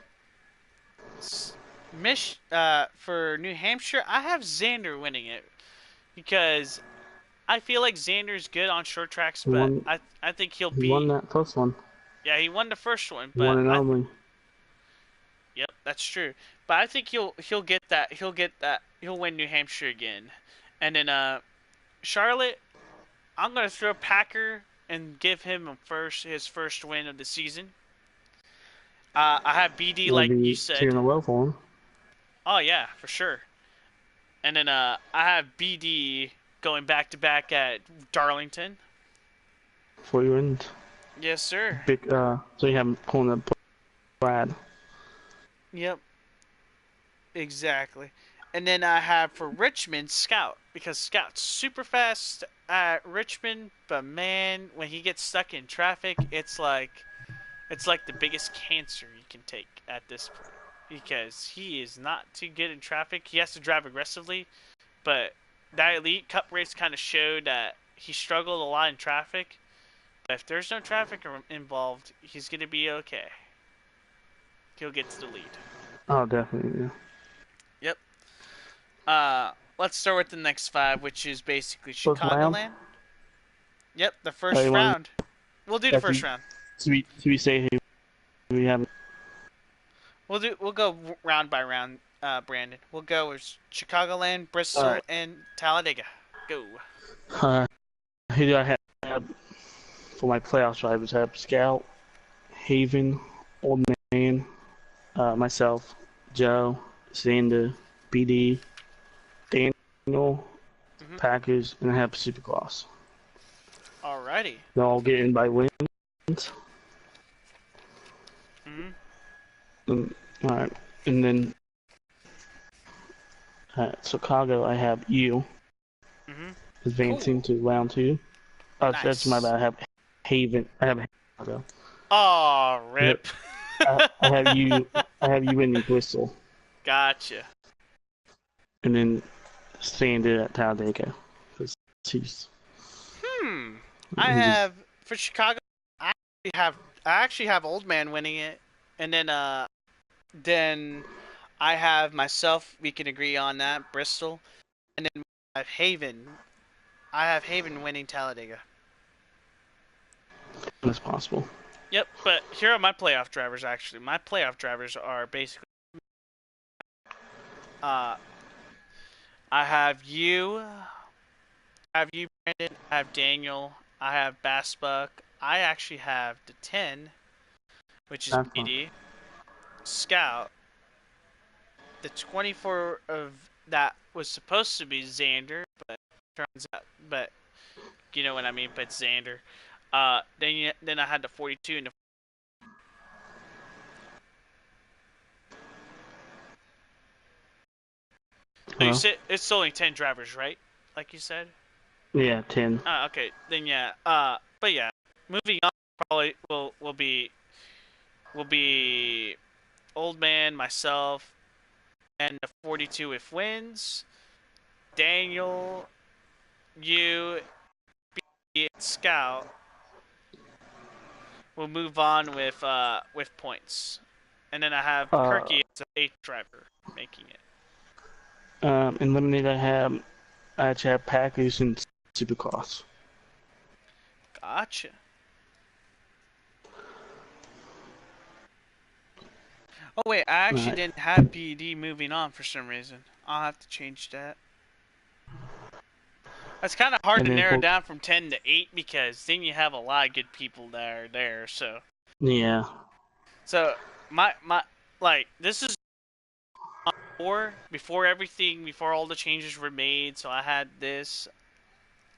A: For New Hampshire, I have Xander winning it because I feel like Xander's good on short tracks, but I think he'll be.
B: He won that first one.
A: Yeah, he won the first one,
B: He
A: but
B: won and only.
A: Yep, that's true. But I think he'll get that. He'll win New Hampshire again, and then Charlotte. I'm gonna throw Packer and give him his first win of the season. I have BD like you said.
B: 2 in a row for him.
A: Oh yeah, for sure. And then I have BD going back to back at Darlington.
B: 4 wins.
A: Yes, sir.
B: Big. So you have him pulling up Brad.
A: Yep. Exactly. And then I have for Richmond Scout because Scout's super fast at Richmond, but man, when he gets stuck in traffic, it's like the biggest cancer you can take at this point because he is not too good in traffic. He has to drive aggressively, but that Elite Cup race kind of showed that he struggled a lot in traffic. But if there's no traffic involved, he's gonna be okay. He'll get to the lead.
B: Oh, definitely. Yeah.
A: Yep. Let's start with the next 5, which is basically Chicagoland. Yep, the first round. We'll do the first round.
B: Should we say who we have?
A: We'll go round by round, Brandon. We'll go with Chicagoland, Bristol, and Talladega. Go.
B: Who do I have for my playoff drivers? I have Scout, Haven, Old Man, myself, Joe, Xander, BD, Daniel, Packers, and I have Supercross.
A: Alrighty.
B: They'll all get in by wins. Alright, and then Chicago, I have you advancing to round 2.
A: Nice.
B: That's my bad. I have Haven. I have Chicago.
A: Oh, rip.
B: Yep. I have you. I have you in Bristol.
A: Gotcha.
B: And then Xander at Talladega.
A: I have for Chicago. I actually have Old Man winning it, and then I have myself. We can agree on that. Bristol, and then I have Haven. I have Haven winning Talladega.
B: That's possible.
A: Yep, but here are my playoff drivers. Actually, my playoff drivers are basically I have you. I have you, Brandon. I have Daniel. I have Bassbuck. I actually have the 10, which is
B: That's fine.
A: BD. Scout. The 24 of that was supposed to be Xander, but turns out, but you know what I mean. But Xander. Then I had the 42 and the. So you
B: Hello?
A: said it's only 10 drivers, right? Like you said.
B: Yeah, 10.
A: Okay. Then yeah. But yeah. Moving on probably will be Old Man, myself, and the 42 if wins. Daniel, you, B, Scout. We'll move on with points, and then I have
B: Uh,
A: Kirky as the 8th driver making it.
B: in Lemonade, I actually have Packers and Supercross.
A: Gotcha. Oh wait, I actually
B: Right.
A: didn't have BD moving on for some reason. I'll have to change that. It's kind of hard
B: And
A: to
B: then
A: narrow
B: for,
A: down from 10 to 8 because then you have a lot of good people that are there.
B: yeah.
A: So my like this is before all the changes were made. So I had this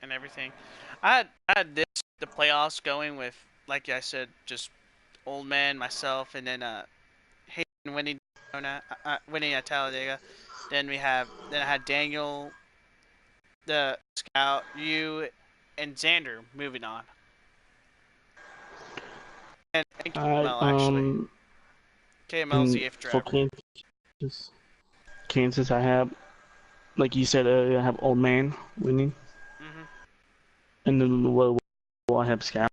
A: and everything. I had this the playoffs going with, like I said, just Old Man, myself, and then Hayden winning winning at Talladega. Then I had Daniel, the Scout, you, and Xander moving on, and
B: I
A: KML actually. KML's the
B: and
A: eighth
B: for
A: driver.
B: Kansas, I have, like you said earlier, I have Old Man winning,
A: Mhm.
B: and then the low I have Scout,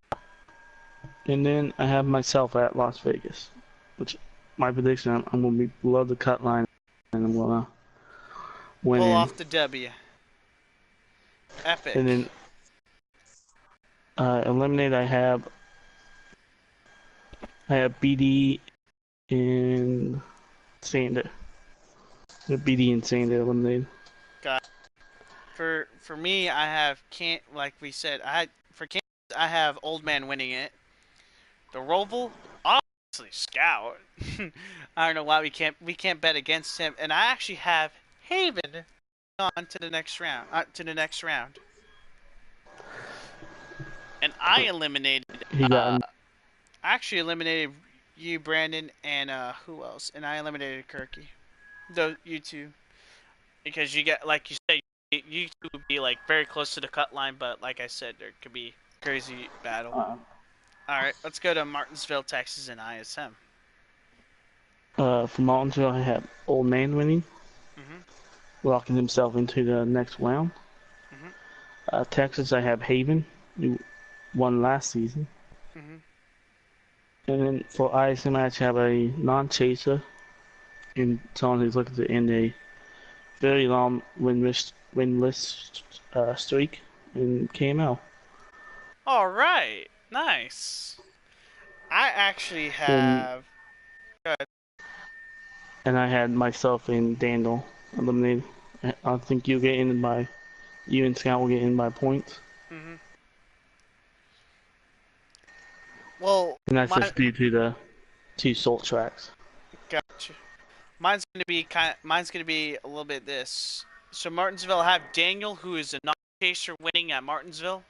B: and then I have myself at Las Vegas, which my prediction I'm gonna be below the cut line, and I'm gonna win
A: Pull
B: in,
A: off the W.
B: and
A: Epic.
B: then eliminate I have BD and Sander. BD and Sander eliminated.
A: Got for me, I have can't like we said. For Kansas, I have Old Man winning it. The Roval, obviously Scout. I don't know why we can't bet against him. And I actually have Haven on to the next round. To the next round. And I eliminated.
B: He got
A: I actually eliminated you, Brandon, and who else? And I eliminated Kirky. Those you two, because you get like you said, you two would be like very close to the cut line, but like I said, there could be crazy battle.
B: uh,
A: All right, let's go to Martinsville, Texas, and ISM.
B: from Martinsville. I have Old Man winning,
A: Mhm.
B: locking himself into the next round.
A: Mhm.
B: Texas, I have Haven, who won last season.
A: Mhm.
B: And then for ISM, I actually have a non-chaser and someone who's looking to end a very long winless streak in KML.
A: All right, nice. I actually
B: And
A: have. Good.
B: and I had myself and Daniel eliminated. I think you and Scott will get in by points.
A: Mhm. Well,
B: And that's
A: my
B: just due to the two salt tracks.
A: gotcha. Mine's gonna be a little bit this. So Martinsville, I have Daniel, who is a non-chaser, winning at Martinsville.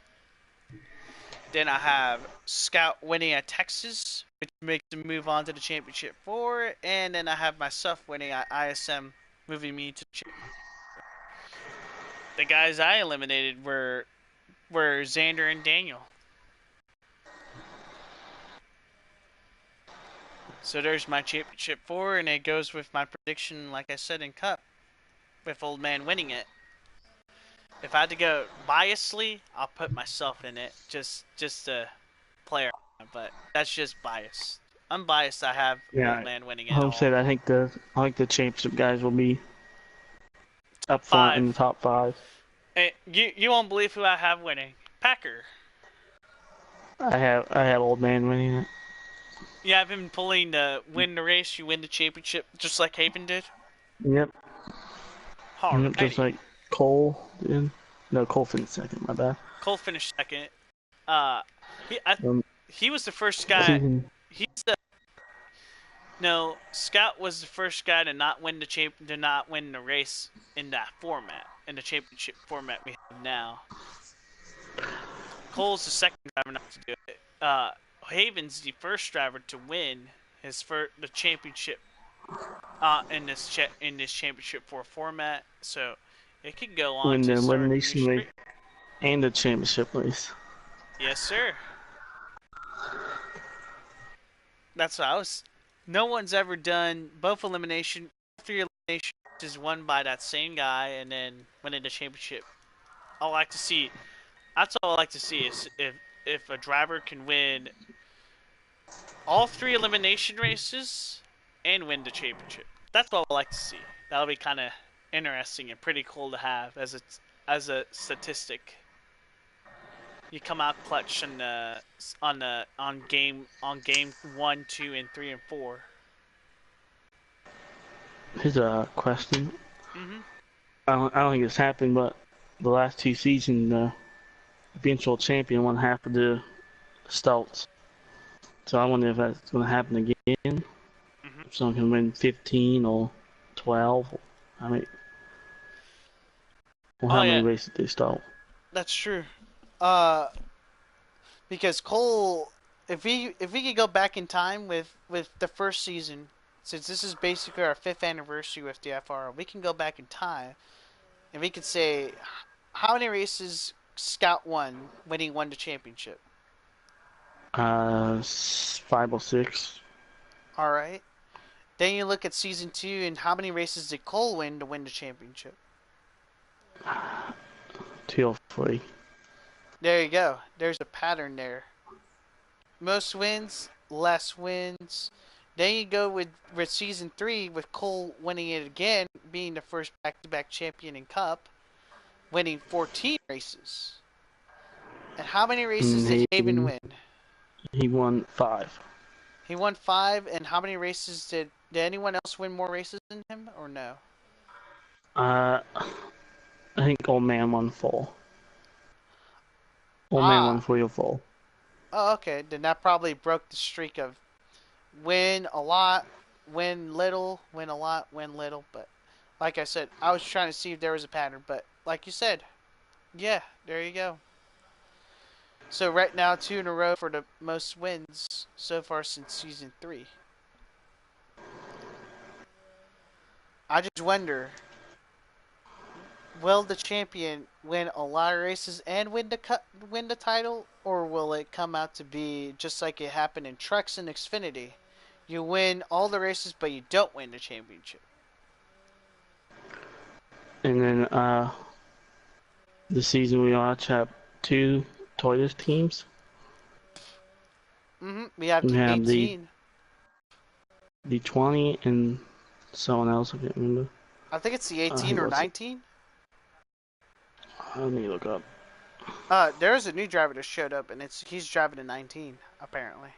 A: Then I have Scout winning at Texas, which makes him move on to the championship four. And then I have myself winning at ISM, moving me to the championship. The guys I eliminated were Xander and Daniel. So there's my championship four, and it goes with my prediction, like I said in Cup, with Old Man winning it. If I had to go biasly, I'll put myself in it, just a player, but that's just bias. Unbiased, I have Old
B: Yeah,
A: Man winning it all.
B: Homestead. I think the championship guys will be up front in the
A: Five.
B: top five.
A: And you won't believe who I have winning. Packer.
B: I have Old Man winning it.
A: You have him pulling the win the race, you win the championship, just like Haven did.
B: Yep. Yep.
A: Alrighty.
B: Cole did. No, Cole finished second. My bad.
A: Cole finished second. Uh, he I,
B: Um,
A: he was the first guy.
B: season.
A: He's the No, Scott was the first guy to not win the race in that format, in the championship format we have now. Cole's the second driver not to do it. Haven's the first driver to win the championship in this championship 4 format. So it could go on
B: Win the
A: to start a new
B: elimination race
A: streak.
B: and the championship race.
A: Yes, sir. That's what I was. No one's ever done both elimination, 3 eliminations is won by that same guy, and then winning the championship. I like to see. That's all I like to see is if a driver can win all 3 elimination races and win the championship. That's what I like to see. That'll be kind of interesting and pretty cool to have as a statistic. You come out clutch on game 1, 2, and 3 and 4.
B: Here's a question.
A: Mhm.
B: I don't think it's happened, but the last 2 seasons, the eventual champion won half of the starts. So I wonder if that's going to happen again.
A: Mhm.
B: If someone can win 15 or 12. I mean, or how many races they start.
A: That's true. Because Cole, if we could go back in time with the first season, since this is basically our 5th anniversary with the FRL, we can go back in time, and we could say how many races Scott won when he won the championship.
B: 5 or 6.
A: All right. Then you look at season 2, and how many races did Cole win to win the championship?
B: 2 or 3.
A: There you go. There's a pattern there. Most wins, less wins. Then you go with season 3 with Cole winning it again, being the first back-to-back champion in Cup, winning 14 races. And how many races did Haven win?
B: He won 5.
A: He won 5, and how many races did anyone else win more races than him, or no?
B: I think Old Man won 4. Old Man won 3 or 4.
A: Oh, okay. Then that probably broke the streak of win a lot, win little, win a lot, win little. But like I said, I was trying to see if there was a pattern. But like you said, yeah, there you go. So right now, 2 in a row for the most wins so far since season 3. I just wonder, will the champion win a lot of races and win the title, or will it come out to be just like it happened in Trucks and Xfinity? You win all the races, but you don't win the championship.
B: And then the season we all have 2 Toyota teams.
A: We have the 18.
B: The 20 and someone else, I can't remember.
A: I think it's the 18 or 19.
B: Let me look up.
A: There's a new driver that showed up, and he's driving a 19, apparently.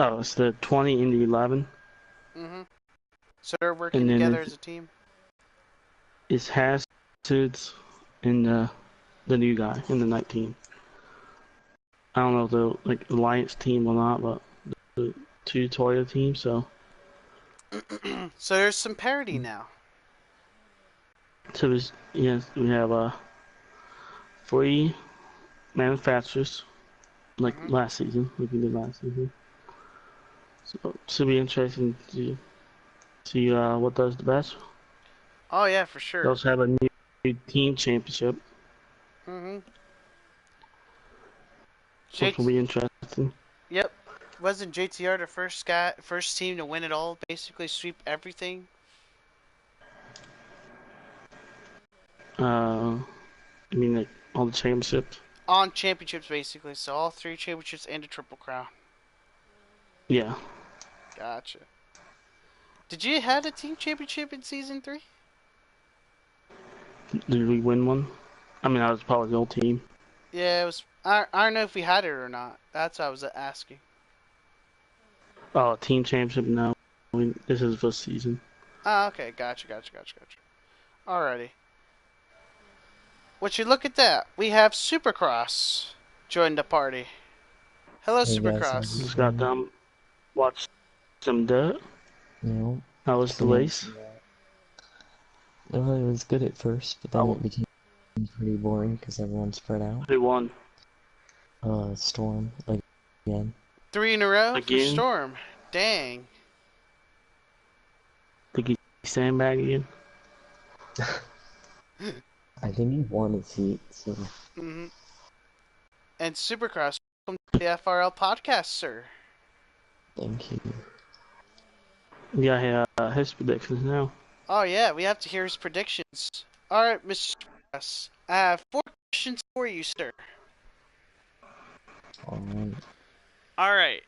B: Oh, it's the 20 and the 11.
A: So they're working together as a team.
B: It's Hazards and the new guy in the 19. I don't know if the Alliance team or not, but the 2 Toyota teams. So
A: there's some parity now.
B: So we have 3 manufacturers like last season, like we did last season. So it should be interesting to see what does the best.
A: Oh yeah, for sure.
B: They also have a new team championship. Which will be interesting.
A: Yep. Wasn't JTR the first team to win it all? Basically sweep everything.
B: I mean, like all the championships.
A: On championships, basically. So all 3 championships and a Triple Crown.
B: Yeah.
A: Gotcha. Did you have a team championship in season 3?
B: Did we win one? I mean, I was probably the old team.
A: Yeah, it was. I don't know if we had it or not. That's what I was asking.
B: Oh, team championship? No. I mean, this is the first season.
A: Oh, okay. Gotcha. Alrighty. Would you look at that? We have Supercross joined the party. Hello,
D: Hey guys, how's it
A: Supercross.
B: Just got
D: going?
B: done. Watched some dirt.
D: You know,
B: How was
D: just
B: the
D: gonna
B: race?
D: mention that. Well, it was good at first, but then
B: Oh,
D: it became pretty boring because everyone spread out.
B: who won?
D: Storm, again.
A: 3 in a row for
B: Again?
A: Storm. Dang.
B: Think he sandbag again?
D: I think he won his heat, so
A: hmm And Supercross, welcome to the FRL Podcast, sir.
D: thank you.
B: Yeah, his predictions now.
A: Oh yeah, we have to hear his predictions. Alright, Mr. Supercross. I have 4 questions for you, sir.
D: Alright.
A: Alright.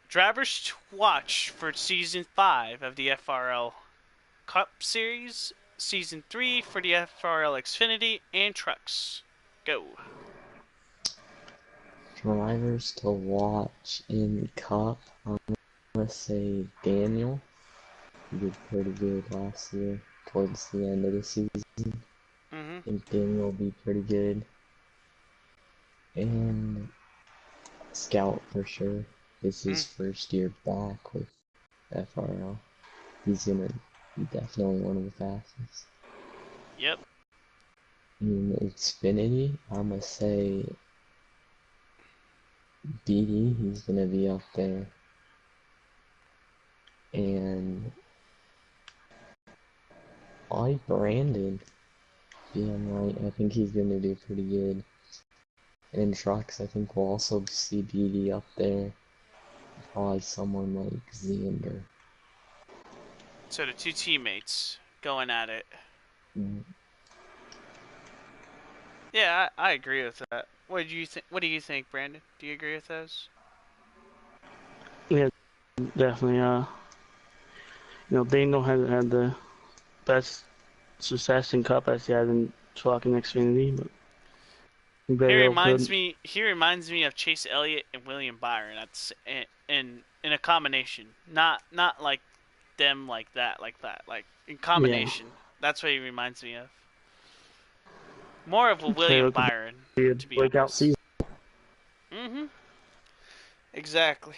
A: Drivers to watch for Season 5 of the FRL Cup Series, Season 3 for the FRL Xfinity, and Trucks. Go.
D: Drivers to watch in Cup, I'm gonna say Daniel. He did pretty good last year, towards the end of the season.
A: Mm-hmm.
D: I think Daniel will be pretty good. And Scout for sure. It's his first year back with FRL. He's gonna be definitely one of the fastest.
A: Yep.
D: In Xfinity, I'm gonna say BD, he's gonna be up there. And I like Brandon. Yeah, I'm right. I think he's gonna do pretty good. And in trucks, I think we'll also see BD up there. Probably someone like Xander.
A: So the 2 teammates going at it.
D: Mm,
A: Yeah, I agree with that. What do you think? What do you think, Brandon? Do you agree with those?
B: Yeah, definitely. Daniel hasn't had the best success in Cup as he had in truck and Xfinity, but
A: He
B: very
A: reminds
B: good.
A: me. He reminds me of Chase Elliott and William Byron. That's in a combination. Not like them like that. Like in
B: Yeah,
A: combination. That's what he reminds me of. More of a
B: so
A: William
B: it could
A: Byron,
B: be a
A: to be
B: breakout
A: honest.
B: season.
A: Mm-hmm. Exactly.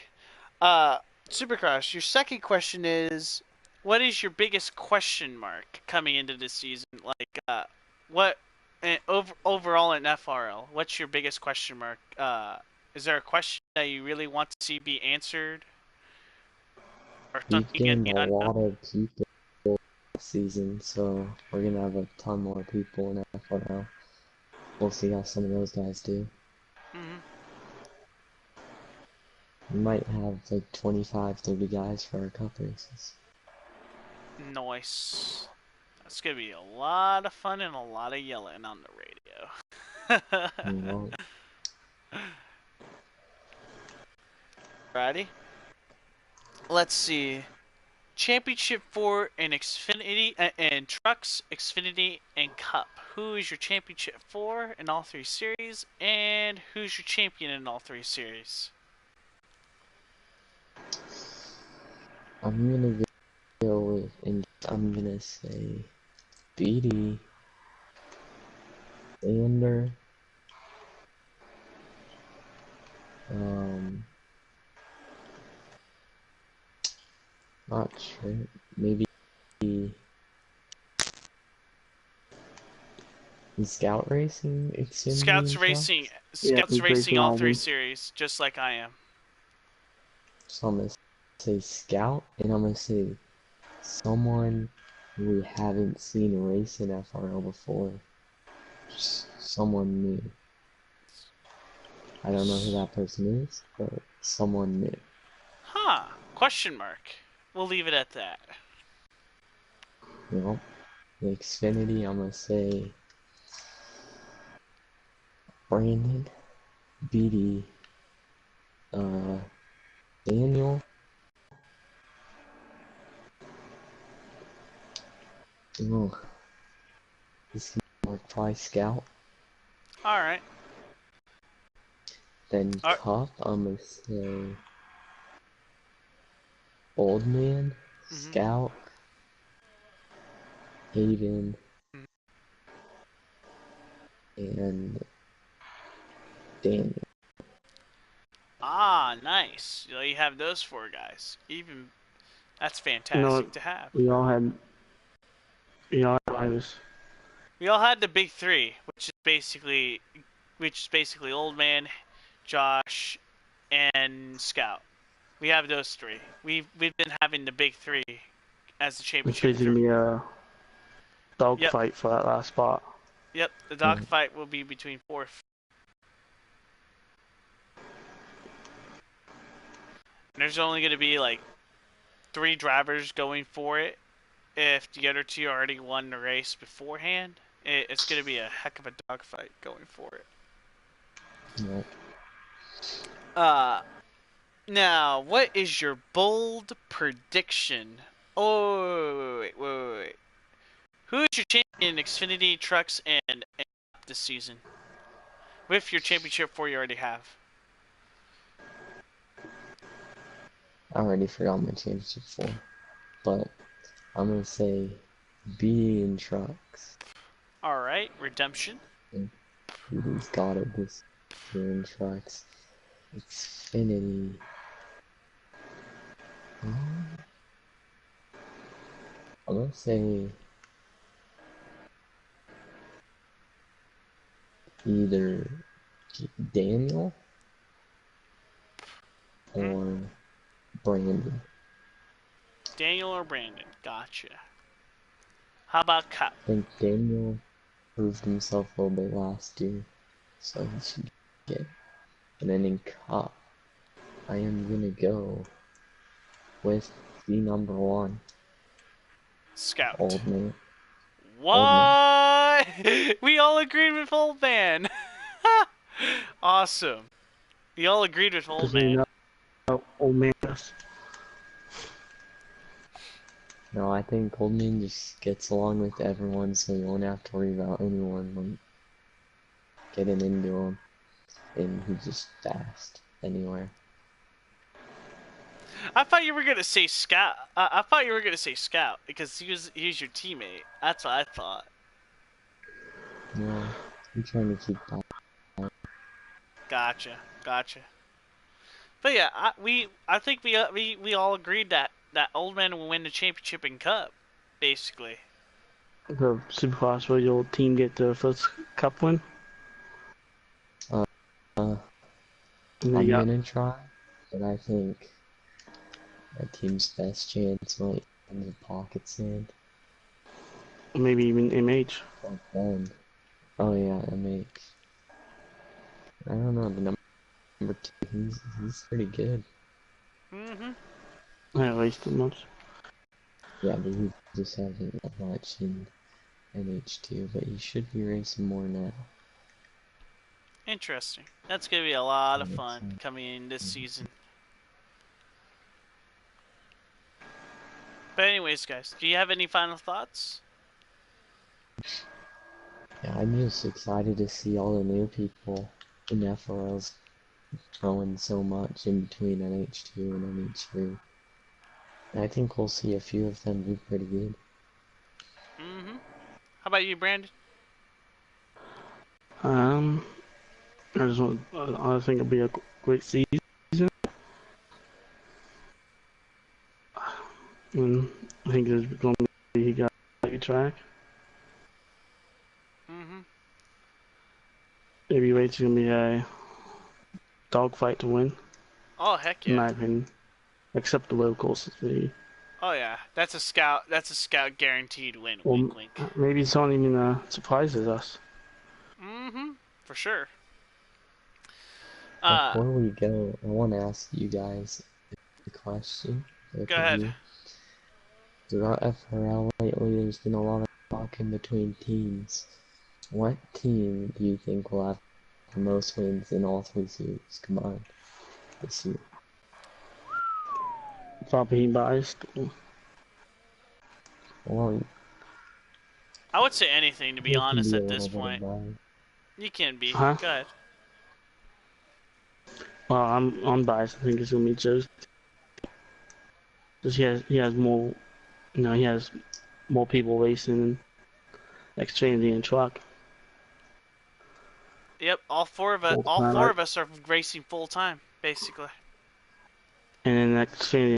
A: Supercross, your second question is, what is your biggest question mark coming into this season? Like, what overall in FRL? What's your biggest question mark? Is there a question that you really want to see be answered, or
D: We've
A: something in
D: gained
A: the
D: a
A: unknown?
D: lot of people this season, so we're gonna have a ton more people in FRL. We'll see how some of those guys do.
A: Mm-hmm.
D: We might have like 25, 30 guys for our cup races.
A: Nice. That's gonna be a lot of fun and a lot of yelling on the radio.
D: You know,
A: Ready? Let's see. Championship for in Xfinity and Trucks, Xfinity, and Cup. Who is your championship for in all 3 series, and who's your champion in all 3 series?
D: I'm gonna go with, and I'm gonna say BD, Sander, um, not sure, maybe Scout Racing, Xfinity
A: Scouts
D: and
A: Racing,
D: Trucks.
B: Yeah,
A: Scouts
B: he's
A: Racing
B: racing
A: all
B: all of
A: 3
B: them.
A: series, just like I am.
D: So I'm gonna say Scout, and I'm gonna say someone we haven't seen race in FRL before. Just someone new. I don't know who that person is, but someone new.
A: Huh? Question mark. We'll leave it at that.
D: You know, the Xfinity, I'm gonna say Brandon, BD, uh, Daniel, oh, this can work, probably Scout.
A: All right.
D: Then
A: All right.
D: Cup, I'm gonna say Old Man,
A: Mm-hmm.
D: Scout, Hayden,
A: Mhm.
D: and Daniel.
A: Ah, nice. You have those 4 guys. Even that's
B: You know,
A: fantastic to have.
B: we all had drivers.
A: We all had the big 3, which is basically Old Man, Josh, and Scout. We have those 3. We've been having the big 3 as the
B: It's
A: championship
B: basically
A: for.
B: a
A: Yep,
B: dogfight for that last spot.
A: yep. The
D: Right.
A: dogfight will be between 4. And there's only going to be like 3 drivers going for it. If the other 2 already won the race beforehand, it's going to be a heck of a dogfight going for it.
D: Yep.
A: Now, what is your bold prediction? Oh, wait. Who is your champion in Xfinity trucks and this season? With your championship 4 you already have.
D: I already forgot my championship 4, but I'm gonna say B in trucks.
A: All right, Redemption.
D: Who's got it this year in trucks? Xfinity. I'm gonna say either Daniel or Brandon.
A: Daniel or Brandon? Gotcha. How about Cup?
D: I think Daniel proved himself a little bit last year, so he should get. And then in Cup, I am gonna go with the number 1,
A: Scout.
D: Old Man.
A: What? We all agreed with Old Man. Awesome. We all agreed with Old
B: Does he
A: Man.
B: know Old Man?
D: No, I think Old Man just gets along with everyone, so you won't have to worry about anyone like getting into him, and he's just fast anywhere.
A: I thought you were gonna say Scout. I thought you were gonna say Scout because he was your teammate. That's what I thought.
D: No, I'm trying to keep that.
A: Gotcha. But yeah, I think we all agreed that Old Man will win the championship in Cup, basically.
B: The Supercross where your team get the first cup win.
D: Uh,
B: And then
D: I'm
B: you got
D: gonna try, but I think my team's best chance might be in the pocket sand.
B: maybe even MH.
D: But then, oh yeah, MH. I don't know, the number 2, he's pretty good.
A: Mhm.
B: I wasted much.
D: Yeah, but he just hasn't got much in NH2, but he should be racing more now.
A: Interesting. That's gonna be a lot of
D: Makes
A: fun
D: sense.
A: coming in this season. But anyways, guys, do you have any final thoughts?
D: Yeah, I'm just excited to see all the new people in FRLs throwing so much in between NH2 and NH3. And I think we'll see a few of them do pretty good.
A: Mhm. How about you, Brandon?
B: I think it'll be a great season. And I think there's going to be he got a track.
A: Mhm.
B: Heavyweight's going to be a dogfight to win,
A: Oh heck
B: in my
A: yeah.
B: opinion. Except the road courses.
A: Oh yeah. That's a scout. That's a scout guaranteed win.
B: Or
A: Wink, wink.
B: maybe someone even surprises us.
A: Mhm. For sure.
D: Before we go, I want to ask you guys a question. Both
A: Go
D: of
A: ahead.
D: you. Throughout FRL lately, there's been a lot of talk in between teams. What team do you think will have the most wins in all 3 series combined this year?
B: Without being biased.
D: Well,
A: I would say anything to be
D: it can
A: honest
D: be a
A: at this
D: little bit
A: point.
D: of bias.
A: You can be.
B: Huh?
A: Go ahead.
B: Well, I'm unbiased. I think it's going to be Joe's. Because he has more, he has more people racing. Xfinity and truck.
A: Yep, all four of us are racing full time, basically.
B: And then Xfinity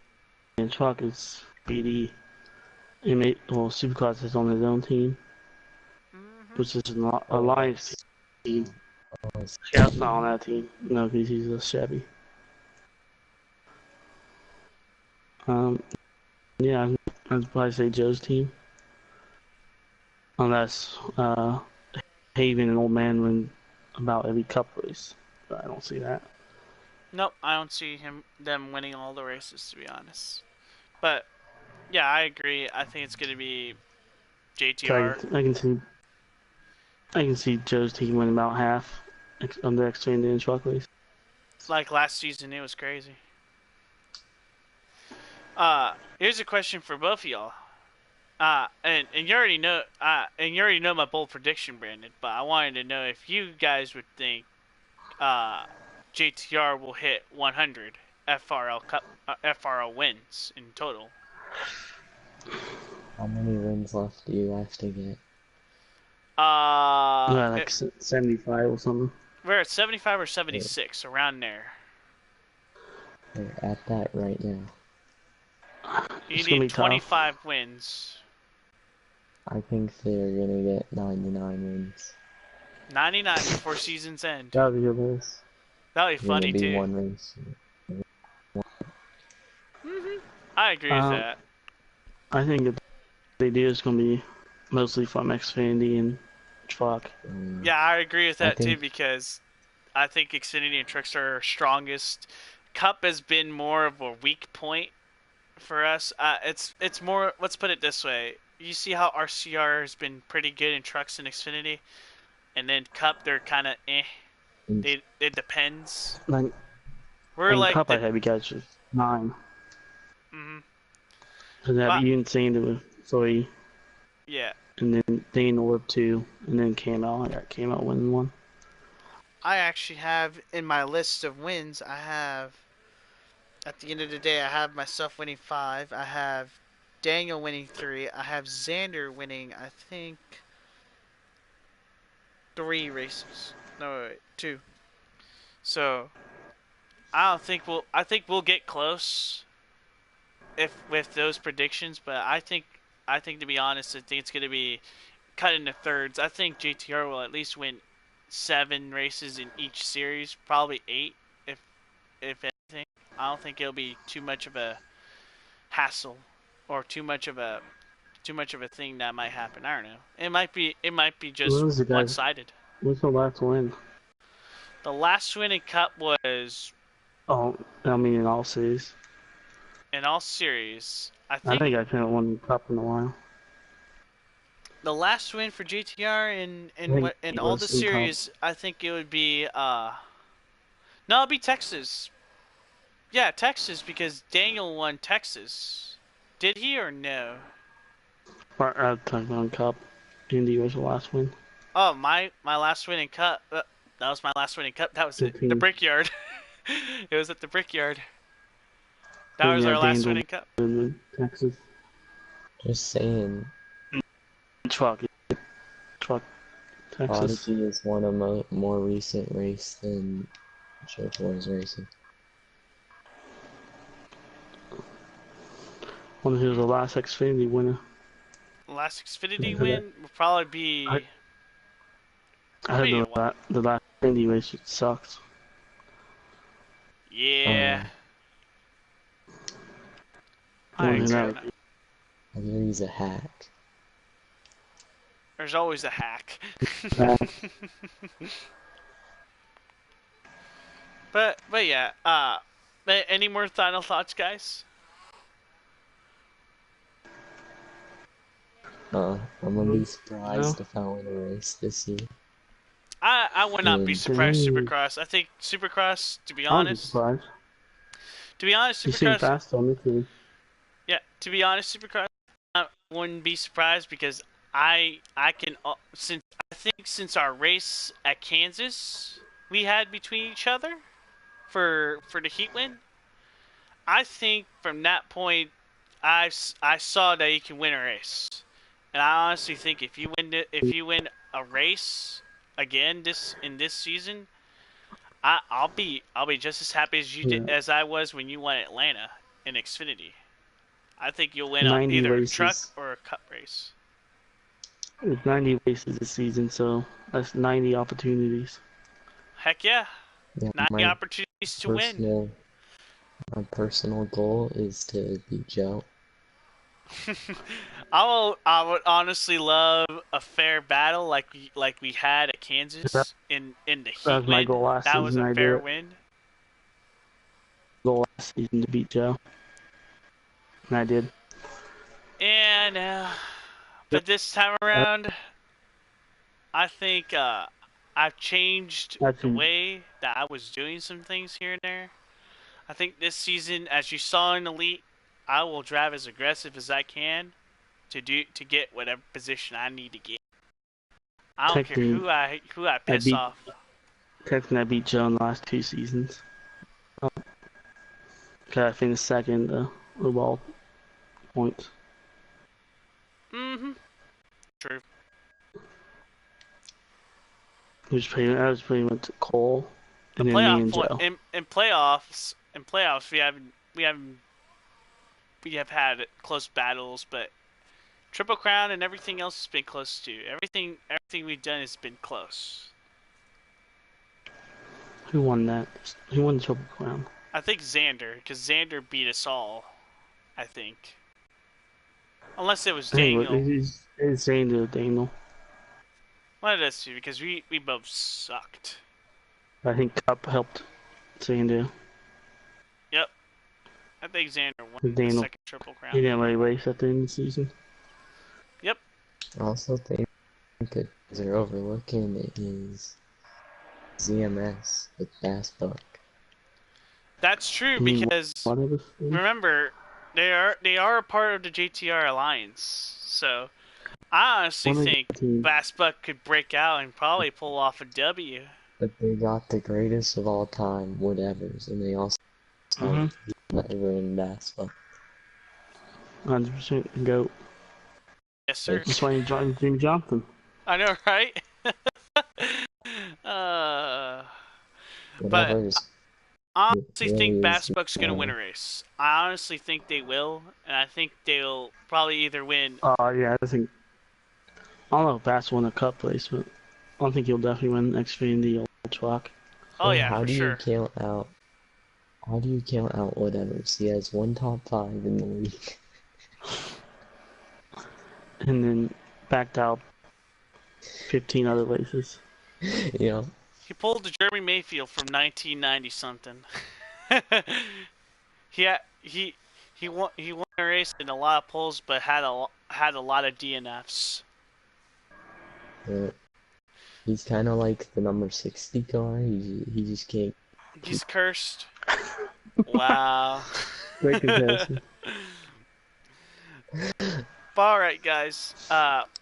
B: and truck is BD. Supercross is on his own team, which is an alliance team. Scout's not on that team. No, because he's a Chevy. Yeah, I'd probably say Joe's team. Unless Haven and Old Man win about every cup race. But I don't see that.
A: Nope, I don't see them winning all the races, to be honest. But yeah, I agree. I think it's going to be JTR.
B: So I can see Joe's team winning about half on the Xfinity and truck race.
A: Like last season, it was crazy. Here's a question for both of y'all. And you already know, my bold prediction, Brandon. But I wanted to know if you guys would think, JTR will hit 100 FRL wins in total.
D: How many wins left do you have to get?
B: Like 75 or something.
A: We're at 75 or 76, around there.
D: We're at that right now.
A: You need 25 wins.
D: I think they're gonna get 99 wins.
A: 99 before season's end.
B: That would be a race.
A: That would be funny too.
D: One race.
A: I agree with that.
B: I think if they do, it's gonna be mostly from Xfinity and truck.
A: Yeah, I agree with that too, because I think Xfinity and trucks are our strongest. Cup has been more of a weak point for us. It's more. Let's put it this way: you see how RCR has been pretty good in trucks and Xfinity, and then Cup they're kind of eh. It depends.
B: We're like Cup. I have you guys just 9. And that you insane to 3.
A: Yeah.
B: And then Dane Orb 2, and then KML. I got KML winning 1.
A: I actually have in my list of wins. I have at the end of the day, I have myself winning 5. I have Daniel winning 3. I have Xander winning, I think, 3 races. No, wait, 2. So I think we'll get close with those predictions, but I think to be honest, I think it's going to be cut into thirds. I think JTR will at least win 7 races in each series, probably 8 if anything. I don't think it'll be too much of a hassle or too much of a thing that might happen. I don't know. It might be just one-sided.
B: What's the last win?
A: The last win in Cup was.
B: Oh, I mean in all series.
A: In all series, I think
B: I haven't won Cup in a while.
A: The last win for GTR in all the series, I think it would be no, it'd be Texas. Yeah, Texas, because Daniel won Texas. Did he or no?
B: I'm talking about Cup. Indy was the last win.
A: Oh, my last win in Cup. That was my last win in Cup. That was it. The Brickyard. It was at the Brickyard. That was our last win in Cup.
B: Texas.
D: Just saying.
B: Truck, Texas.
D: Odyssey is one of my more recent race than Chauffeur's racing.
B: Who was the last Xfinity winner?
A: The last Xfinity win will probably be.
B: I heard the last Xfinity race sucks.
A: Yeah.
D: I hear he's a hack.
A: There's always a hack. But yeah. Any more final thoughts, guys?
D: I'm gonna be surprised if I win a race this year.
A: I would not be surprised. Supercross. I think Supercross. To be honest.
B: Supercross.
A: Fast
B: on the team.
A: Yeah. To be honest, Supercross. I wouldn't be surprised because I can since our race at Kansas we had between each other for the heat win. I think from that point I saw that he can win a race. And I honestly think if you win a race again in this season, I'll be just as happy as you did
B: Yeah,
A: as I was when you won Atlanta in Xfinity. I think you'll win
B: 90
A: either a truck
B: races.
A: or a cup race.
B: It's 90 races this season, so that's 90 opportunities.
A: Heck yeah,
D: Yeah,
A: 90 opportunities to win.
D: my personal goal is to beat Joe.
A: I would honestly love a fair battle like we had at
B: That,
A: Kansas in the
B: that
A: heat
B: was my
A: win.
B: goal last
A: That was
B: season.
A: a
B: I did
A: fair
B: it.
A: win.
B: Goal last season to beat Joe, and I did.
A: And but this time
B: Uh,
A: around, I think I've changed
B: That's
A: the way that I was doing some things here and there. I think this season, as you saw in Elite, I will drive as aggressive as I can to get whatever position I need to get. I don't care
B: technically
A: who I
B: I
A: piss
B: beat
A: off.
B: technically I beat Joe in the last 2 seasons. Okay, I finished second overall points.
A: Mm-hmm. True.
B: I was pretty much Cole,
A: The
B: and then me and
A: playoff point
B: Joe.
A: in playoffs we have had close battles, but Triple Crown and everything else has been close too. Everything we've done has been close.
B: Who won that? Who won the Triple Crown?
A: I think Xander, because Xander beat us all. I think, unless it was
B: I think
A: Daniel.
B: it's Xander Daniel.
A: One of us two, because we both sucked.
B: I think Cup helped Xander.
A: Yep, I think Xander won the
B: Daniel.
A: second Triple
B: He
A: Crown.
B: didn't really race at the end of the season.
A: Yep.
D: I also think that they're overlooking is ZMS with Bass Buck.
A: That's true
B: You mean
A: because
B: what of us?
A: remember they are a part of the JTR alliance. So I honestly
B: One of
A: think
B: the teams.
A: Bass Buck could break out and probably pull off a W.
D: But they got the greatest of all time, whatevers, and they also have whatever in Bass Buck.
B: 100% go.
A: Yes, sir.
B: That's why you joined Jimmy Johnson.
A: I know, right? uh, but
D: Whatever is
A: I honestly
D: really
A: think
D: is
A: Bass Buck's gonna win a race. I honestly think they will, and I think they'll probably either win.
B: Yeah, I don't know if Bass won a cup race, but I don't think he'll definitely win Xfinity or truck.
A: Oh
D: So
A: yeah,
D: how
A: for
D: do you
A: sure.
D: count out whatevers? He has one top 5 in the league.
B: And then backed out 15 other races.
D: Yeah.
A: He pulled the Jeremy Mayfield from 1990 something. he he won a race in a lot of polls, but had a lot of DNFs.
D: He's kind of like the number 60 car. He just can't.
A: He's cursed. Wow.
B: Great comparison.
A: All right, guys.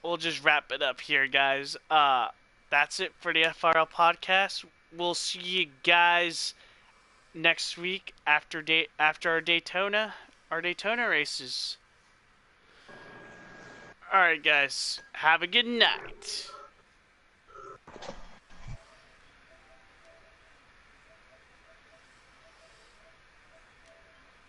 A: We'll just wrap it up here, guys. That's it for the FRL podcast. We'll see you guys next week after our Daytona races. All right, guys. Have a good night.